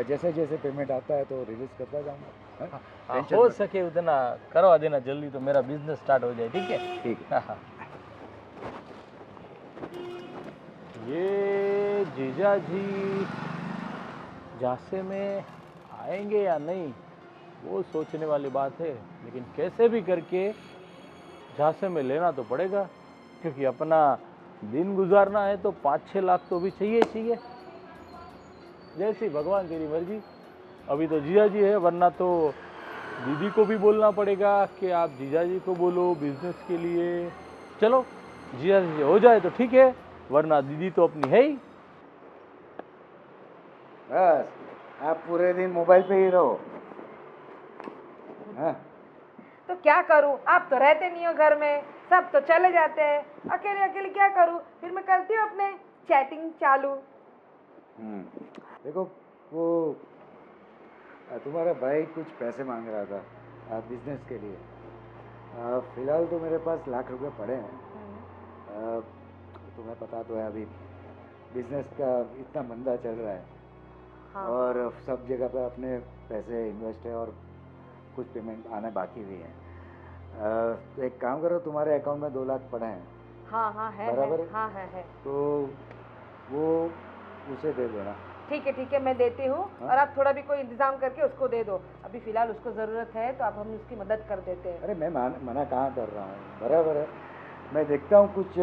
S4: जैसे जैसे पेमेंट आता है तो रिलीज करता जाऊँगा। हाँ? टेंशन
S1: हो
S4: मत।
S1: सके उतना करवा देना जल्दी, तो मेरा बिजनेस स्टार्ट हो जाए, ठीक है?
S4: ठीक है।
S1: हाँ। ये जीजा जी झांसे में आएंगे या नहीं, वो सोचने वाली बात है, लेकिन कैसे भी करके झांसे में लेना तो पड़ेगा, क्योंकि अपना दिन गुजारना है, तो 5-6 लाख तो भी चाहिए ही चाहिए। जैसी भगवान तेरी मर्जी। अभी तो जीजा जी है, वरना तो दीदी को भी बोलना पड़ेगा कि आप जीजा जी को बोलो बिजनेस के लिए। चलो जीजा जी हो जाए तो ठीक है, वरना दीदी तो अपनी है ही।
S4: बस आप पूरे दिन मोबाइल पे ही रहो। हाँ?
S3: तो क्या करूं, आप तो रहते नहीं हो घर में, सब तो चले जाते हैं, अकेले अकेले क्या करूं? फिर मैं करती हूँ अपने चैटिंग चालू।
S4: देखो वो तुम्हारा भाई कुछ पैसे मांग रहा था बिजनेस के लिए। फिलहाल तो मेरे पास लाख रुपए पड़े हैं। तुम्हें पता तो है अभी बिजनेस का इतना मंदा चल रहा है।
S3: हाँ।
S4: और सब जगह पे अपने पैसे इन्वेस्ट है और कुछ पेमेंट आने बाकी भी है। तो एक काम करो, तुम्हारे अकाउंट में 2 लाख पड़े हैं।
S3: हाँ हाँ है,
S4: बराबर है?
S3: हाँ है।
S4: तो वो उसे दे देना।
S3: ठीक है मैं देती हूँ।
S4: हाँ?
S3: और आप थोड़ा भी कोई इंतजाम करके उसको दे दो, अभी फिलहाल उसको ज़रूरत है, तो आप हम उसकी मदद कर देते हैं।
S4: अरे मैं मना कहाँ कर रहा हूँ, बराबर है। मैं देखता हूँ कुछ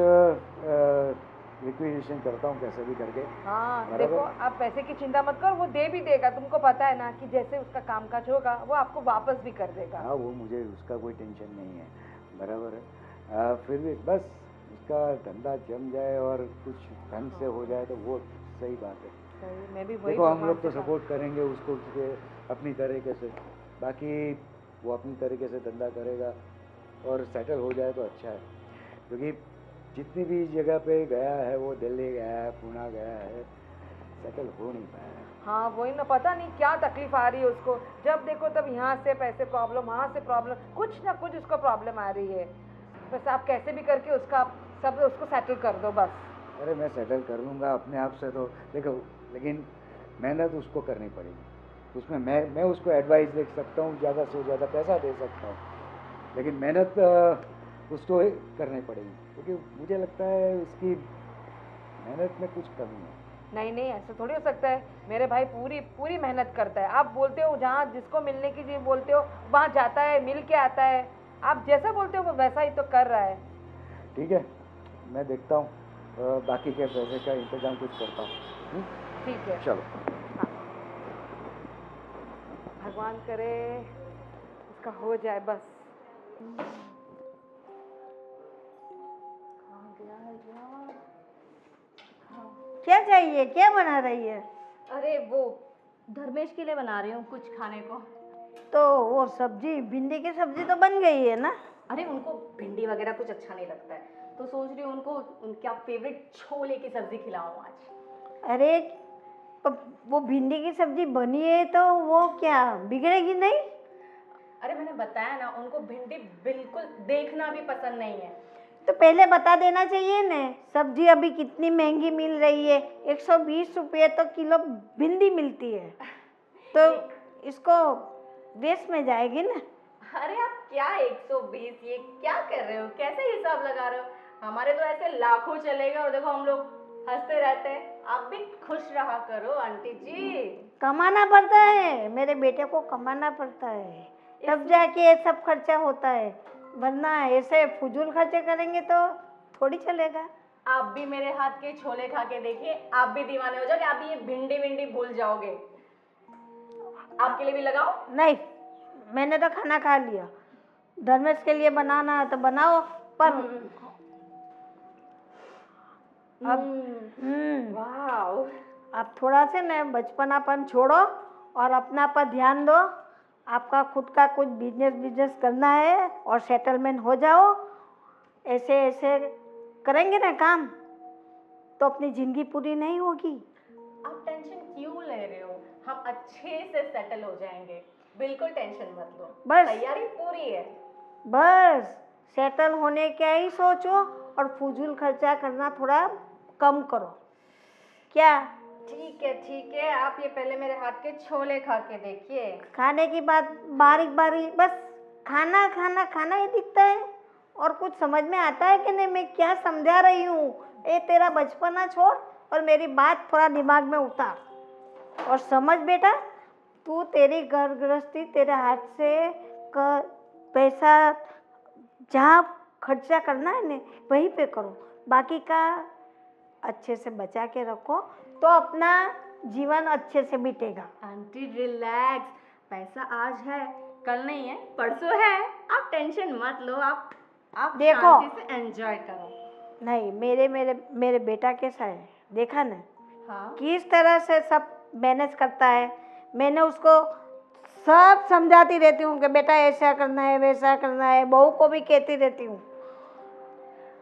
S4: लिक्विडेशन करता हूँ कैसे भी करके।
S3: हाँ
S4: बराबर।
S3: देखो, आप पैसे की चिंता मत करो, वो दे भी देगा, तुमको पता है ना कि जैसे उसका कामकाज होगा वो आपको वापस भी कर देगा।
S4: हाँ, वो मुझे उसका कोई टेंशन नहीं है, बराबर है। फिर भी बस उसका धंधा जम जाए और कुछ ढंग से हो जाए तो वो सही बात है।
S3: सही, मैं भी वही
S4: देखो हम
S3: भगवान
S4: लोग तो
S3: से कहा।
S4: सपोर्ट करेंगे उसको अपनी तरीके से, बाकी वो अपनी तरीके से धंधा करेगा और सेटल हो जाए तो अच्छा है। क्योंकि जितनी भी जगह पे गया है, वो दिल्ली गया है, पुणे गया है, सेटल हो नहीं पाया है।
S3: हाँ वही ना, पता नहीं क्या तकलीफ आ रही है उसको, जब देखो तब यहाँ से पैसे प्रॉब्लम, वहाँ से प्रॉब्लम, कुछ ना कुछ उसको प्रॉब्लम आ रही है। बस आप कैसे भी करके उसका सब उसको सेटल कर दो बस।
S4: अरे मैं सेटल कर लूँगा अपने आप से, तो देखो, लेकिन मेहनत उसको करनी पड़ेगी। उसमें मैं उसको एडवाइस दे सकता हूँ, ज़्यादा से ज़्यादा पैसा दे सकता हूँ, लेकिन मेहनत उसको ही करनी पड़ेगी, क्योंकि मुझे लगता है उसकी मेहनत में कुछ कमी है।
S3: नहीं नहीं, ऐसा थोड़ी हो सकता है, मेरे भाई पूरी पूरी मेहनत करता है। आप बोलते हो जहाँ जिसको मिलने की चीज़ बोलते हो वहाँ जाता है, मिल के आता है, आप जैसा बोलते हो वो वैसा ही तो कर रहा है।
S4: ठीक है, मैं देखता हूँ, बाकी के पैसे का इंतजाम कुछ करता हूँ।
S3: ठीक है,
S4: चलो।
S3: भगवान करे उसका हो जाए बस।
S5: क्या चाहिए, क्या बना रही है?
S2: अरे वो धर्मेश के लिए बना रही हूँ कुछ खाने को।
S5: तो वो सब्जी, भिंडी की सब्जी तो बन गई है ना?
S2: अरे उनको भिंडी वगैरह कुछ अच्छा नहीं लगता है, तो सोच रही हूँ उनको उनका फेवरेट छोले की सब्जी खिलाऊं आज।
S5: अरे वो भिंडी की सब्जी बनी है तो वो क्या बिगड़ेगी नहीं?
S2: अरे मैंने बताया ना, उनको भिंडी बिल्कुल देखना भी पसंद नहीं है।
S5: तो पहले बता देना चाहिए ना। सब्जी अभी कितनी महंगी मिल रही है, 120 रुपये तो किलो भिंडी मिलती है, तो इसको वेस्ट में जाएगी ना।
S2: अरे आप क्या 120, ये क्या कर रहे हो, कैसे हिसाब लगा रहे हो? हमारे तो ऐसे लाखों चलेगा और देखो हम लोग हंसते रहते हैं। आप भी खुश रहा करो आंटी जी।
S5: कमाना पड़ता है, मेरे बेटे को कमाना पड़ता है, तब जाके ये सब खर्चा होता है, वरना ऐसे फजूल खर्चे करेंगे तो थोड़ी चलेगा।
S2: आप भी मेरे हाथ के छोले खा के देखिए, आप भी दीवाने हो जाओगे, आप भी ये भिंडी विंडी भूल जाओगे। आपके लिए भी लगाओ?
S5: नहीं, मैंने तो खाना खा लिया। धर्मेश के लिए बनाना है तो बनाओ, पर
S2: वाओ।
S5: आप थोड़ा से न बचपनापन छोड़ो और अपना पर ध्यान दो। आपका खुद का कुछ बिजनेस करना है और सेटलमेंट हो जाओ। ऐसे ऐसे करेंगे ना काम तो अपनी ज़िंदगी पूरी नहीं होगी।
S2: आप टेंशन क्यों ले रहे हो? हम अच्छे से सेटल हो जाएंगे, बिल्कुल टेंशन मत लो।
S5: बस।
S2: तैयारी पूरी है।
S5: बस सेटल होने का ही सोचो और फजूल खर्चा करना थोड़ा कम करो। क्या?
S2: ठीक है, आप ये पहले मेरे हाथ के छोले खा के देखिए।
S5: खाने की बात बारीक बारीक, बस खाना खाना खाना ही दिखता है और कुछ समझ में आता है कि नहीं मैं क्या समझा रही हूँ। ये तेरा बचपना छोड़ और मेरी बात थोड़ा दिमाग में उतार और समझ बेटा, तू तेरी घर गृहस्थी तेरे हाथ से पैसा जहाँ खर्चा करना है ना वहीं पे करो, बाकी का अच्छे से बचा के रखो तो अपना जीवन अच्छे से बीतेगा।
S2: आंटी रिलैक्स, पैसा आज है कल नहीं है, परसों है। आप टेंशन मत लो, आप
S5: देखो।
S2: शांति से एंजॉय करो।
S5: नहीं, मेरे बेटा कैसा है देखा ना,
S2: हाँ
S5: किस तरह से सब मैनेज करता है। मैंने उसको सब समझाती रहती हूँ कि बेटा ऐसा करना है वैसा करना है, बहू को भी कहती रहती हूँ।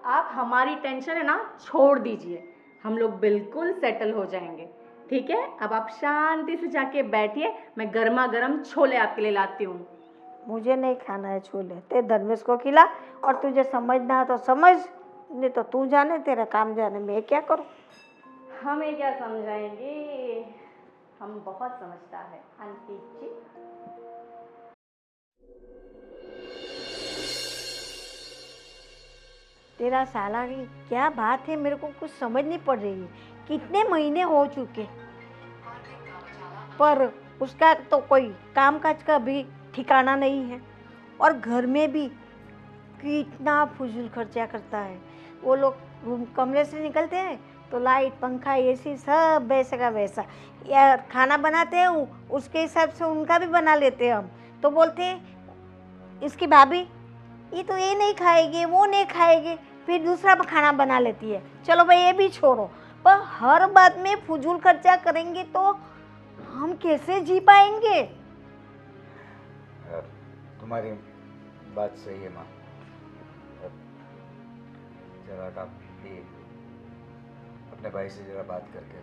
S2: आप हमारी टेंशन है ना छोड़ दीजिए, हम लोग बिल्कुल सेटल हो जाएंगे। ठीक है, अब आप शांति से जाके बैठिए, मैं गर्मा गर्म छोले आपके लिए लाती हूँ।
S5: मुझे नहीं खाना है छोले, ते धर्मेश को खिला, और तुझे समझना है तो समझ, नहीं तो तू जाने, तेरा काम जाने, मैं क्या करूँ।
S2: हमें क्या समझाएंगे, हम बहुत समझदार है आंटी जी।
S5: तेरा साला की क्या बात है, मेरे को कुछ समझ नहीं पड़ रही है। कितने महीने हो चुके पर उसका तो कोई कामकाज का भी ठिकाना नहीं है, और घर में भी कितना फजूल खर्चा करता है। वो लोग रूम कमरे से निकलते हैं तो लाइट पंखा एसी सब वैसे का वैसा, या खाना बनाते हैं उसके हिसाब से उनका भी बना लेते हैं हम। तो बोलते हैं इसकी भाभी ये तो ये नहीं खाएगी वो नहीं खाएगी, फिर दूसरा खाना बना लेती है। चलो भाई ये भी छोड़ो, पर हर बात में फजूल खर्चा करेंगे तो हम कैसे जी पाएंगे?
S4: तुम्हारी बात सही है माँ। जरा आप भी अपने भाई से जरा बात करके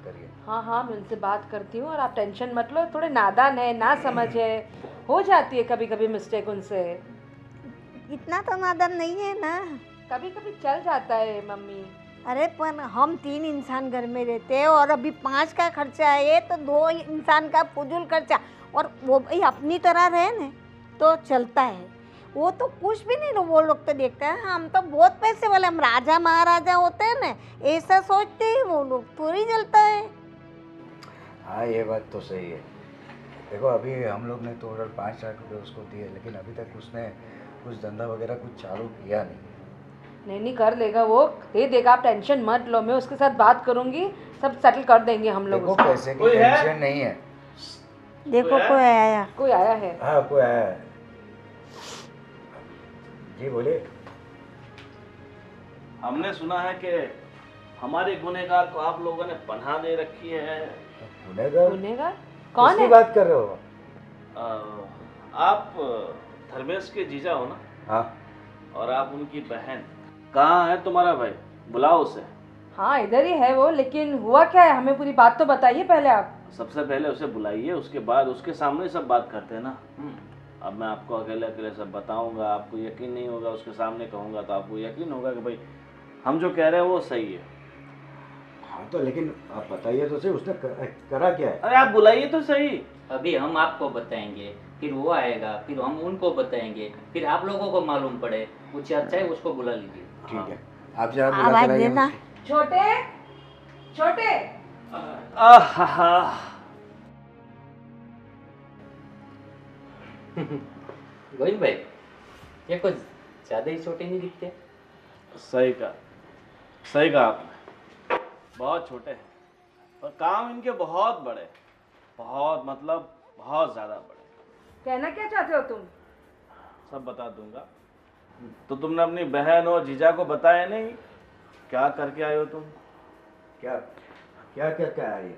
S4: करिए।
S3: हाँ हाँ, मैं उनसे बात करती हूँ और आप टेंशन मत लो। थोड़े नादान है, ना समझ है, हो जाती है कभी कभी मिस्टेक उनसे।
S5: इतना तो नादान नहीं है ना।
S3: कभी कभी चल जाता है मम्मी।
S5: अरे पर हम 3 इंसान घर में रहते हैं और अभी 5 का खर्चा है तो 2 इंसान का फजूल खर्चा, और वो भाई अपनी तरह रहे ना तो चलता है। वो तो कुछ भी नहीं, वो लोग तो देखते हैं हम तो बहुत पैसे वाले, हम राजा महाराजा होते हैं ना, ऐसा सोचते हैं वो लोग, थोड़ी चलता है।
S4: हाँ ये बात तो सही है। देखो अभी हम लोग ने तो 5 लाख रुपये उसको दिए, लेकिन अभी तक उसने कुछ धंधा वगैरह कुछ चालू किया नहीं।
S3: नहीं नहीं, कर लेगा वो, दे देगा, आप टेंशन मत लो। मैं उसके साथ बात करूंगी, सब सेटल कर देंगे हम लोग।
S4: देखो
S3: उसको
S4: पैसे की टेंशन नहीं है।
S5: देखो कोई आया।
S3: कोई आया है।
S4: हाँ कोई आया है। जी बोलिए।
S1: हमने सुना है कि हमारे गुनहगार को आप लोगों ने पनाह दे रखी है।
S4: गुनहगार?
S3: गुनहगार कौन
S4: किसकी
S3: है?
S4: बात कर रहे हो?
S1: आप धर्मेश के जीजा हो ना?
S4: हाँ।
S1: और आप उनकी बहन। कहाँ है तुम्हारा भाई? बुलाओ उसे।
S3: हाँ इधर ही है वो, लेकिन हुआ क्या है, हमें पूरी बात तो बताइए पहले आप।
S1: सबसे पहले उसे बुलाइए, उसके बाद उसके सामने सब बात करते हैं ना। अब मैं आपको अकेले अकेले सब बताऊंगा, आपको यकीन नहीं होगा। उसके सामने कहूंगा तो आपको यकीन होगा कि भाई हम जो कह रहे हैं वो सही है।
S4: हाँ तो लेकिन आप बताइए तो सही, उसने करा क्या है?
S1: अरे आप बुलाइए तो सही।
S6: अभी हम आपको बताएंगे, फिर वो आएगा, फिर हम उनको बताएंगे, फिर आप लोगों को मालूम पड़े। कुछ अच्छा है उसको बुला लीजिए।
S4: ठीक है, आप जरा बुला
S5: आवाज
S4: कर आइए
S5: देना।
S4: मुझे।
S3: छोटे छोटे।
S6: गोविंद भाई, ये कुछ ज्यादा ही छोटे नहीं दिखते।
S1: सही कहा आपने। बहुत छोटे हैं पर काम इनके बहुत बड़े, बहुत मतलब बहुत ज़्यादा बड़े।
S3: कहना क्या चाहते हो तुम?
S1: सब बता दूंगा। तो तुमने अपनी बहन और जीजा को बताया नहीं? क्या करके आए हो तुम?
S4: क्या क्या क्या क्या है ये?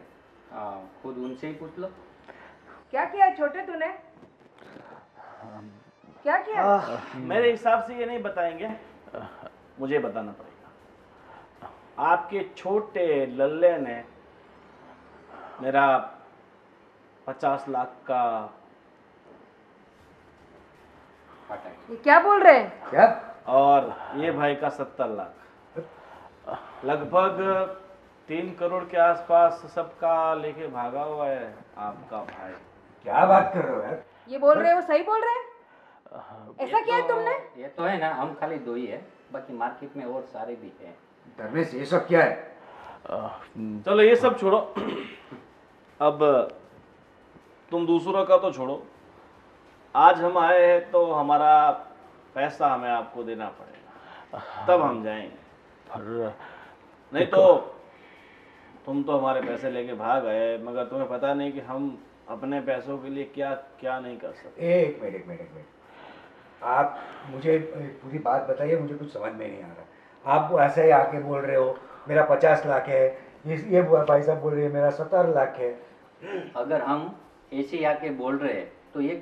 S6: हाँ, खुद उनसे ही पूछ लो।
S3: क्या किया है छोटे तूने? क्या किया?
S1: मेरे हिसाब से ये नहीं बताएंगे, मुझे बताना पड़ेगा। आपके छोटे लल्ले ने मेरा 50 लाख का
S3: ये क्या बोल रहे हैं?
S4: क्या?
S1: और ये भाई का 70 लाख, लगभग 3 करोड़ के आसपास सबका लेके भागा हुआ है आपका भाई।
S4: क्या बात कर रहे हो यार?
S3: ये बोल रहे हैं, वो सही बोल रहे हैं? ऐसा क्या है तुमने?
S6: ये तो है ना, हम खाली 2 ही है, बाकी मार्केट में और सारे भी हैं।
S4: धर्मेश ये सब क्या है?
S1: चलो ये सब छोड़ो। अब तुम दूसरों का तो छोड़ो, आज हम आए हैं तो हमारा पैसा हमें आपको देना पड़ेगा, तब हम जाएंगे। नहीं तो तुम तो हमारे पैसे लेके भाग गए, मगर तुम्हें पता नहीं कि हम अपने पैसों के लिए क्या क्या नहीं कर सकते।
S4: एक मिनट आप मुझे पूरी बात बताइए, मुझे कुछ समझ में नहीं आ रहा। आप ऐसे ही आके बोल रहे हो मेरा 50 लाख है, ये भाई साहब बोल रहे हैं मेरा 70 लाख है।
S6: अगर हम ऐसे ही आके बोल रहे हैं तो ये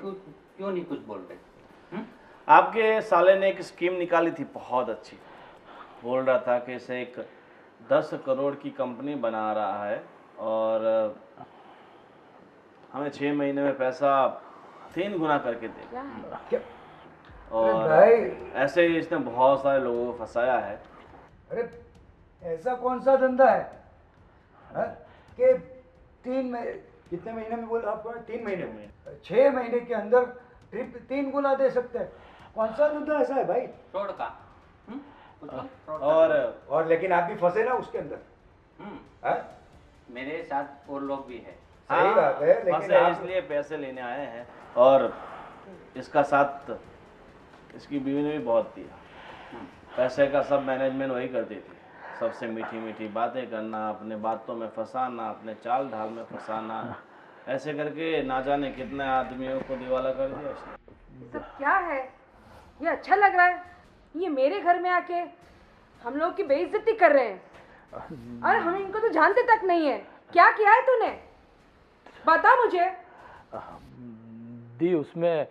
S6: क्यों नहीं कुछ बोल रहे?
S1: आपके साले ने एक स्कीम निकाली थी बहुत अच्छी। बोल रहा था कि इसे एक 10 करोड़ की कंपनी बना रहा है और हमें 6 महीने में पैसा 3 गुना करके देगा।
S4: क्या?
S1: और
S4: भाई
S1: ऐसे ही इसने बहुत सारे लोगों को फंसाया है।
S4: अरे ऐसा कौन सा धंधा है हाँ? कि 3 महीने, कितने महीने में बोला आपको? 3 महीने में, 6 महीने के अंदर ट्रिप 3 गुना दे सकते हैं। कौन सा धंधा ऐसा है भाई?
S6: फ्रॉड का। फ्रॉड का।
S1: और
S4: लेकिन आप भी फंसे ना उसके अंदर। हाँ?
S6: मेरे साथ और लोग भी है।
S4: सही बात है, लेकिन
S1: फंसे
S4: आप
S1: इसलिए पैसे लेने आए हैं। और इसका साथ इसकी बीवी ने भी बहुत दिया।
S7: पैसे का सब मैनेजमेंट वही करती थी। सबसे मीठी मीठी बातें करना, अपने बातों में फंसाना, अपने चाल ढाल में फंसाना, ऐसे करके ना जाने कितने आदमियों को दिवाला कर दिया उसने।
S3: ये सब क्या है? ये अच्छा लग रहा है? ये मेरे घर में आके हम लोगों की बेइज्जती कर रहे हैं और हम इनको तो जानते तक नहीं है। क्या किया है तूने? बता मुझे।
S1: दी उसमें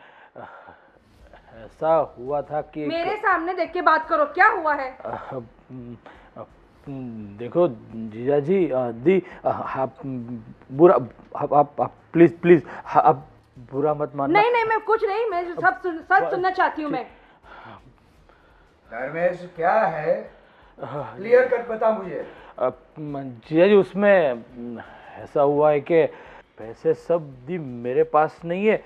S1: ऐसा हुआ था कि
S3: मेरे सामने देख के बात करो, क्या हुआ है?
S1: देखो जीजा जी, दी आप बुरा, आप प्लीज प्लीज आप बुरा मत मानना।
S3: नहीं नहीं, मैं कुछ नहीं, मैं सच सुनना चाहती हूँ मैं।
S4: धर्मेश क्या है, क्लियर कट बता मुझे।
S1: जीजा जी उसमें ऐसा हुआ है कि पैसे सब दी मेरे पास नहीं है।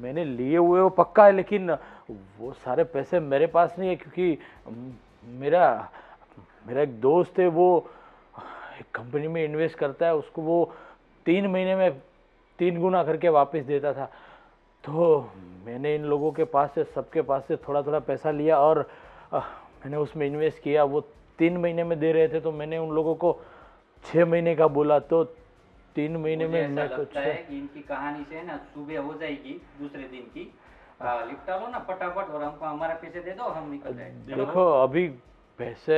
S1: मैंने लिए हुए वो पक्का है, लेकिन वो सारे पैसे मेरे पास नहीं है, क्योंकि मेरा एक दोस्त है, वो एक कंपनी में इन्वेस्ट करता है, उसको वो 3 महीने में 3 गुना करके वापस देता था। तो मैंने इन लोगों के पास से, सबके पास से थोड़ा थोड़ा पैसा लिया और मैंने उसमें इन्वेस्ट किया। वो 3 महीने में दे रहे थे, तो मैंने उन लोगों को 6 महीने का बोला, तो 3 महीने
S6: मुझे
S1: में
S6: ऐसा
S1: मैं
S6: लगता
S1: कुछ
S6: है कि इनकी कहानी से ना सुबह हो जाएगी दूसरे दिन की। लिपटा लो ना फटाफट और हमको हमारे पैसे दे दो, हम निकल जाएंगे।
S1: देखो अभी पैसे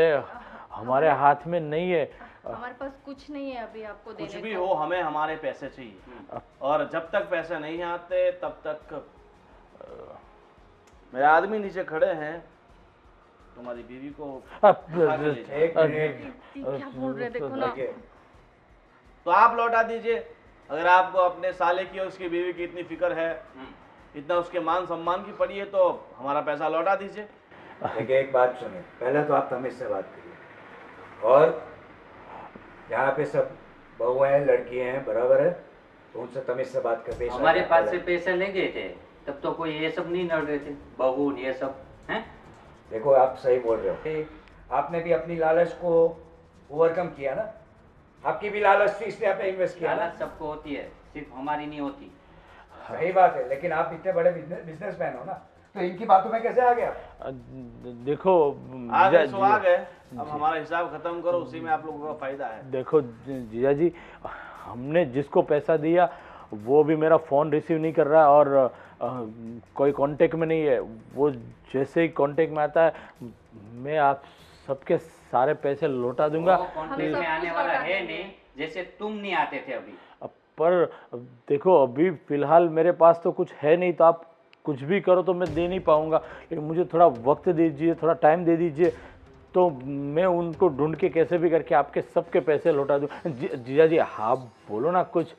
S1: हमारे हाथ में नहीं है।
S2: हमारे पास कुछ नहीं है अभी आपको
S7: कुछ
S2: देने
S7: भी
S2: को।
S7: हो, हमें हमारे पैसे चाहिए, और जब तक पैसे नहीं आते तब तक मेरे आदमी नीचे खड़े हैं, तुम्हारी बीवी को उठा के ले जाओ।
S4: एक मिनट,
S2: क्या बोल रहे हैं, देखो ना।
S4: देखिए,
S7: तो आप लौटा दीजिए। अगर आपको अपने साले की और उसकी बीवी की इतनी फिक्र है, इतना उसके मान सम्मान की पड़ी है, तो हमारा पैसा लौटा दीजिए।
S4: देखिए एक बात सुनिए, पहले तो आप तमीज से बात करिए, और यहाँ पे सब बहू हैं, लड़की हैं, बराबर है, तो उनसे तमीज से बात करते
S6: हमारे पास से पैसे ले गए थे, तब तो कोई ये सब नहीं लड़ रहे थे, बहू ये सब हैं।
S4: देखो आप सही बोल रहे हो, आपने भी अपनी लालच को ओवरकम किया ना, आपकी भी लालच थी इसलिए आपने इन्वेस्ट किया ना।
S6: लालच सबको होती है, सिर्फ हमारी नहीं होती।
S4: सही बात है, लेकिन आप इतने बड़े बिजनेसमैन हो ना, तो इनकी बातों में कैसे आ गया?
S1: देखो
S7: आ गए
S1: जीजा
S7: सो आ गए, अब हमारा हिसाब खत्म करो, उसी में आप लोगों का फायदा है।
S1: देखो जीजा जी, हमने जिसको पैसा दिया वो भी मेरा फ़ोन रिसीव नहीं कर रहा, और कोई कांटेक्ट में नहीं है। वो जैसे ही कांटेक्ट में आता है, मैं आप सबके सारे पैसे लौटा दूंगा।
S6: वो कॉन्टेक्ट में आने वाला है नहीं, जैसे तुम नहीं आते थे अभी।
S1: पर देखो अभी फ़िलहाल मेरे पास तो कुछ है नहीं, तो आप कुछ भी करो तो मैं दे नहीं पाऊंगा, लेकिन मुझे थोड़ा वक्त दीजिए, थोड़ा टाइम दे दीजिए, तो मैं उनको ढूंढ के कैसे भी करके आपके सबके पैसे लौटा दूँ। जीजा जी आप बोलो ना कुछ,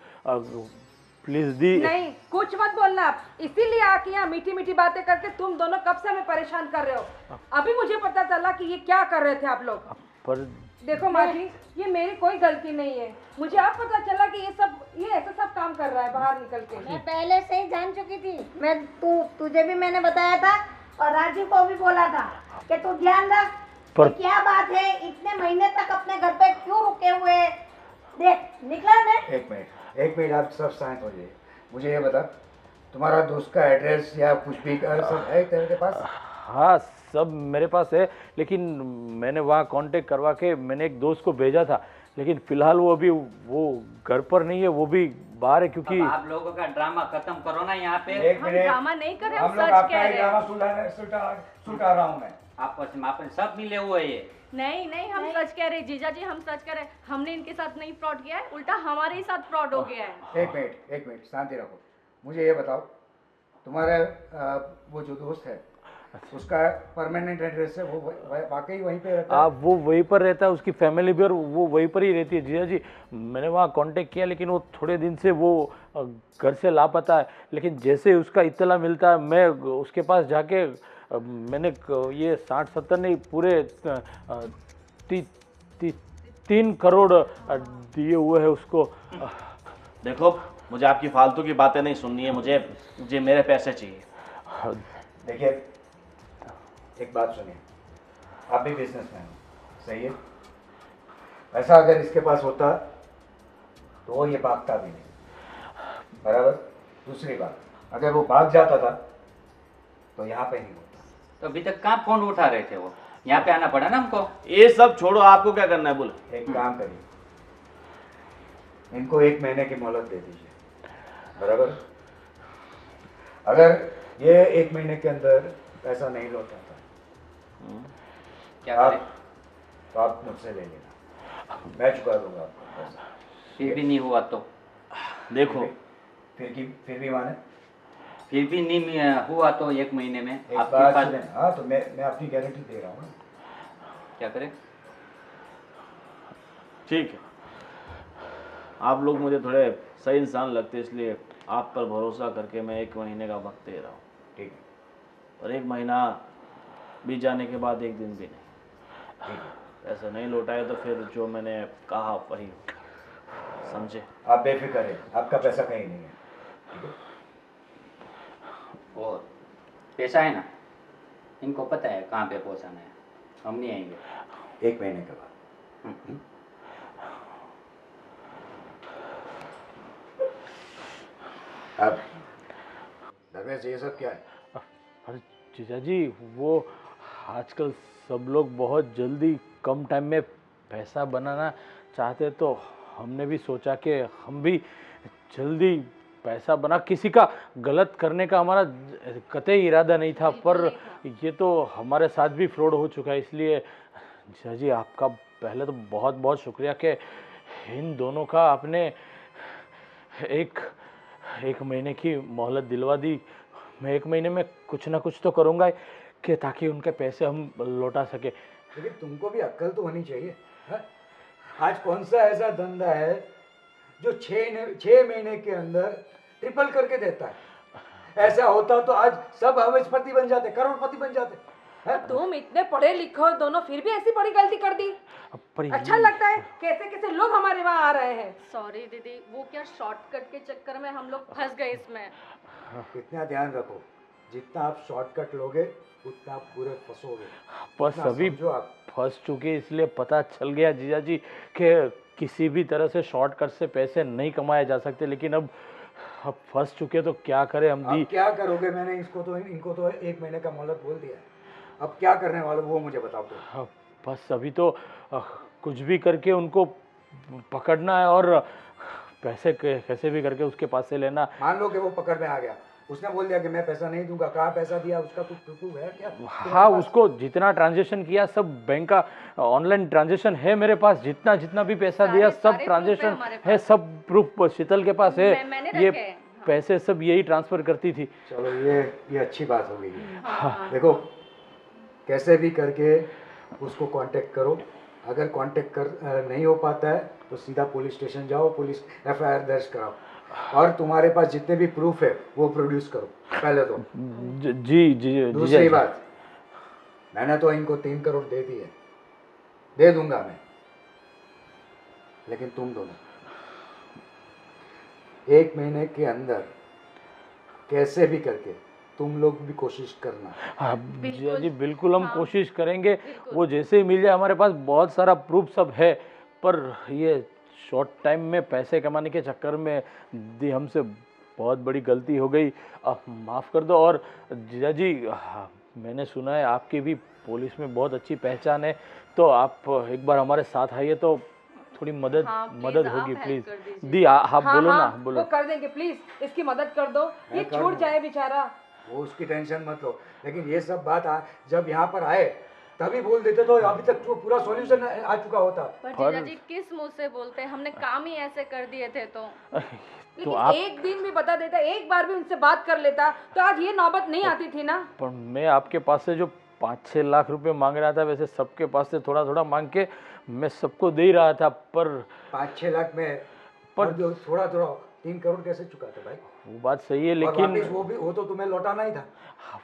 S1: प्लीज दी।
S3: नहीं, कुछ मत बोलना आप। इसीलिए आके यहाँ मीठी मीठी बातें करके तुम दोनों कब से हमें परेशान कर रहे हो। अभी मुझे पता चला कि ये क्या कर रहे थे आप लोग।
S1: पर
S3: देखो माँ जी, ये मेरी कोई गलती नहीं है। मुझे अब पता चला कि ये ऐसा सब काम कर रहा है बाहर निकल के।
S5: मैं पहले से ही जान चुकी थी। मैं तुझे भी मैंने बताया था और राजू को भी बोला था कि तू ध्यान रख।
S1: पर
S5: ये क्या बात है, इतने महीने तक अपने घर पे क्यों रुके हुए? देख निकला नहीं।
S4: एक मिनट आप सब शांत हो जाइए। मुझे ये बता, तुम्हारा दोस्त का एड्रेस या कुछ भी सब है तेरे पास?
S1: हाँ सब मेरे पास है, लेकिन मैंने वहाँ कांटेक्ट करवा के मैंने एक दोस्त को भेजा था, लेकिन फिलहाल वो अभी वो घर पर नहीं है, वो भी बाहर है। क्योंकि
S6: अब आप लोगों का ड्रामा खत्म करो ना यहाँ पे।
S4: एक
S2: हम
S4: मिनट,
S2: ड्रामा नहीं कर रहे,
S4: हम
S2: हम
S4: लोग
S2: सच
S4: आपका
S2: कह
S4: ही
S2: रहे हैं।
S4: ड्रामा सुलटा रहा हूँ मैं।
S6: आपस में आपन सब मिले हुए ये।
S2: नहीं नहीं, हम सच कह रहे हैं जीजा जी, हम सच कह रहे हैं। हमने इनके साथ नहीं फ्रॉड किया है, उल्टा हमारे ही साथ फ्रॉड हो गया है।
S4: एक मिनट शांति रखो। मुझे ये बताओ, तुम्हारा वो जो दोस्त है उसका परमानेंट एड्रेस है, वो वाकई वहीं पे रहता है?
S1: आप वो वहीं पर रहता है, उसकी फैमिली भी, और वो वहीं पर ही रहती है। जीजा जी मैंने वहाँ कांटेक्ट किया, लेकिन वो थोड़े दिन से वो घर से लापता है। लेकिन जैसे ही उसका इत्तला मिलता है, मैं उसके पास जाके मैंने ये 60-70 नहीं, पूरे 3 करोड़ दिए हुए है उसको।
S7: देखो मुझे आपकी फालतू की बातें नहीं सुननी है, मुझे मेरे पैसे चाहिए।
S4: देखिए एक बात सुनिए, आप भी बिजनेसमैन हो, सही है? पैसा अगर इसके पास होता तो ये भागता भी नहीं, बराबर? दूसरी बात, अगर वो भाग जाता था तो यहाँ पे नहीं होता।
S6: तो अभी तक कहाँ फोन उठा रहे थे वो? यहाँ पे आना पड़ा ना हमको।
S7: ये सब छोड़ो, आपको क्या करना है बोले?
S4: एक काम करिए, इनको 1 महीने की मोहलत दे दीजिए, बराबर? अगर ये 1 महीने के अंदर पैसा नहीं लौटाता
S6: क्या करें?
S4: तो आप मुझसे ले लेना, मैं चुका दूंगा आपको पैसा।
S6: फिर भी नहीं हुआ तो?
S7: देखो,
S4: फिर भी माने?
S6: फिर भी नहीं हुआ तो 1 महीने में
S4: एक
S6: आपके
S4: बात
S6: पास
S4: सुने, हाँ, तो मैं अपनी गारंटी दे रहा हूँ ना।
S6: क्या करें?
S7: ठीक है, आप लोग मुझे थोड़े सही इंसान लगते, इसलिए आप पर भरोसा करके मैं 1 महीने का वक्त दे रहा हूँ।
S4: ठीक है,
S7: और 1 महीना बीत जाने के बाद 1 दिन भी नहीं,
S4: ठीक है।
S7: ऐसा नहीं लौटाए तो फिर जो मैंने कहा वही समझे।
S4: आप बेफिक्र है, आपका पैसा कहीं नहीं है, ठीक है?
S6: और पैसा है ना, इनको पता है कहाँ पे पहुँचाना है, हम नहीं आएंगे।
S4: 1 महीने के बाद। अब धर्मेश, ये सब क्या है?
S1: अरे जीजा जी, वो आजकल सब लोग बहुत जल्दी कम टाइम में पैसा बनाना चाहते, तो हमने भी सोचा कि हम भी जल्दी पैसा बना। किसी का गलत करने का हमारा कतई इरादा नहीं था, पर ये तो हमारे साथ भी फ्रॉड हो चुका है। इसलिए जीजा जी, आपका पहले तो बहुत बहुत शुक्रिया कि इन दोनों का आपने एक महीने की मोहलत दिलवा दी। मैं 1 महीने में कुछ ना कुछ तो करूँगा कि ताकि उनके पैसे हम लौटा सके।
S4: लेकिन तुमको भी अक्ल तो होनी चाहिए, हाँ? आज कौन सा ऐसा धंधा है जो 6 महीने के अंदर ट्रिपल करके देता है? ऐसा होता तो आज सब अरबपति बन जाते, करोड़पति बन जाते, हैं?
S3: तुम इतने पढ़े लिखे हो दोनों, फिर भी ऐसी बड़ी गलती कर दी।
S1: पर
S3: अच्छा लगता है कैसे कैसे लोग हमारे वहाँ आ रहे हैं।
S2: सॉरी दीदी, वो क्या शॉर्टकट के चक्कर में हम लोग फंस गए इसमें।
S4: इतना ध्यान रखो, जितना आप शॉर्टकट लोगे उतना आप पूरे फंसोगे।
S1: पर
S4: इतना
S1: सभी
S4: समझो आप।
S1: फंस चुके, इसलिए पता चल गया जीजा जी कि किसी भी तरह से शॉर्टकट से पैसे नहीं कमाए जा सकते। लेकिन अब फंस चुके तो क्या करें हम
S4: अब
S1: दी।
S4: क्या करोगे? मैंने इनको तो 1 महीने का मोहलत बोल दिया है। अब क्या करने वाले वो मुझे बताओ तो।
S1: हाँ, बस अभी तो कुछ भी करके उनको पकड़ना है और पैसे कैसे भी करके उसके पास से लेना।
S4: मान लो कि वो पकड़ में आ गया, उसने बोल दिया कि मैं पैसा नहीं दूंगा, कहाँ पैसा दिया उसका कुछ प्रूफ है क्या?
S1: हाँ, उसको जितना ट्रांजेक्शन किया सब बैंक का ऑनलाइन ट्रांजेक्शन है मेरे पास। जितना जितना भी पैसा दिया सब
S2: सारे
S1: ट्रांजेक्शन
S2: proof है हमारे
S1: है, सब प्रूफ शीतल के पास है।
S2: मैंने
S1: ये
S2: रखे हैं।
S1: पैसे सब यही ट्रांसफर करती थी।
S4: चलो, ये अच्छी बात हो गई है। देखो, कैसे भी करके उसको कांटेक्ट करो। अगर कांटेक्ट कर नहीं हो पाता है तो सीधा पुलिस स्टेशन जाओ, पुलिस FIR दर्ज कराओ, और तुम्हारे पास जितने भी प्रूफ है वो प्रोड्यूस करो पहले तो।
S1: जी जी।
S4: दूसरी बात, मैंने तो इनको 3 करोड़ दे दिए, दे दूंगा मैं, लेकिन तुम दोनों 1 महीने के अंदर कैसे भी करके तुम लोग भी कोशिश करना।
S1: हाँ जीजा जी, बिल्कुल हम कोशिश करेंगे। वो जैसे ही मिल जाए, हमारे पास बहुत सारा प्रूफ सब है, पर ये शॉर्ट टाइम में पैसे कमाने के चक्कर में दी हमसे बहुत बड़ी गलती हो गई। आप माफ़ कर दो। और जीजा जी, मैंने सुना है आपकी भी पुलिस में बहुत अच्छी पहचान है, तो आप एक बार हमारे साथ आइए तो थोड़ी मदद होगी प्लीज। दी आप बोलो ना, बोलो।
S3: वो कर देंगे, प्लीज इसकी मदद कर दो, ये
S4: मैं कर
S3: छूट
S4: दूँ।
S3: जाए बेचारा।
S4: वो उसकी टेंशन मत लो, लेकिन ये सब बात जब यहाँ पर आए तभी बोल देते तो अभी तक तो पूरा सॉल्यूशन आ चुका होता।
S2: पर जीजा जी किस मुंह से बोलते हैं, हमने काम ही ऐसे कर दिए थे तो।
S3: लेकिन
S1: आप
S3: एक दिन भी बता देता, एक बार भी उनसे बात कर लेता तो आज ये नौबत नहीं आती थी ना।
S1: पर मैं आपके पास से जो 5-6 लाख रुपए मांग रहा था, वैसे सबके पास से थोड़ा थोड़ा मांग के मैं सबको दे ही रहा था, पर
S4: 5-6 लाख में और जो थोड़ा थोड़ा 3 करोड़ कैसे चुकाते भाई?
S1: वो बात सही है,
S4: और
S1: लेकिन
S4: वापिस वो तो तुम्हें लौटाना ही था।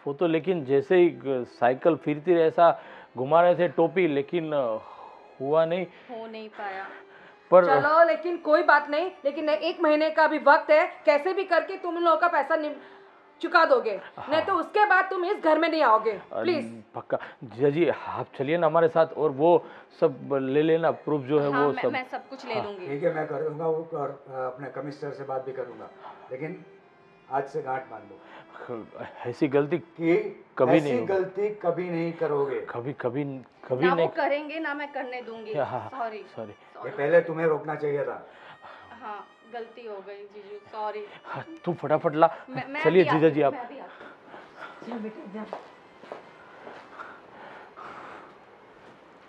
S1: वो तो लेकिन जैसे ही साइकिल फिरती रहे ऐसा घुमा रहे थे टोपी, लेकिन हुआ नहीं,
S2: हो नहीं पाया।
S1: पर
S3: चलो, लेकिन कोई बात नहीं, लेकिन 1 महीने का भी वक्त है, कैसे भी करके तुम इन लोगों का पैसा चुका दोगे, नहीं तो उसके बाद तुम इस घर में नहीं आओगे। प्लीज
S1: पक्का। जीजा जी, आप चलिए ना हमारे साथ, और वो सब ले लेना प्रूफ जो है।
S2: हाँ,
S1: वो सब
S2: मैं सब कुछ ले लूंगी।
S4: ठीक है, मैं करूँगा वो, और अपने कमिश्नर से बात भी करूँगा, लेकिन आज से गांठ बांध दो।
S1: ऐसी गलती
S4: कि
S1: कभी
S4: ऐसी
S1: नहीं होगी।
S4: गलती कभी नहीं करोगे।
S1: कभी कभी कभी
S2: ना वो
S1: नहीं।
S2: करेंगे ना मैं करने दूंगी।
S1: हाँ,
S2: सॉरी
S1: सॉरी।
S4: ये पहले तुम्हें रोकना चाहिए था।
S2: हाँ गलती हो गई जीजू, सॉरी।
S1: हाँ, तू फटाफट ला।
S2: मैं
S1: चलिए
S2: अभी
S1: जीजा
S2: आती
S1: जी
S2: हूँ,
S1: आप।
S2: मैं अभी आती हूँ।
S3: चल बेटा जा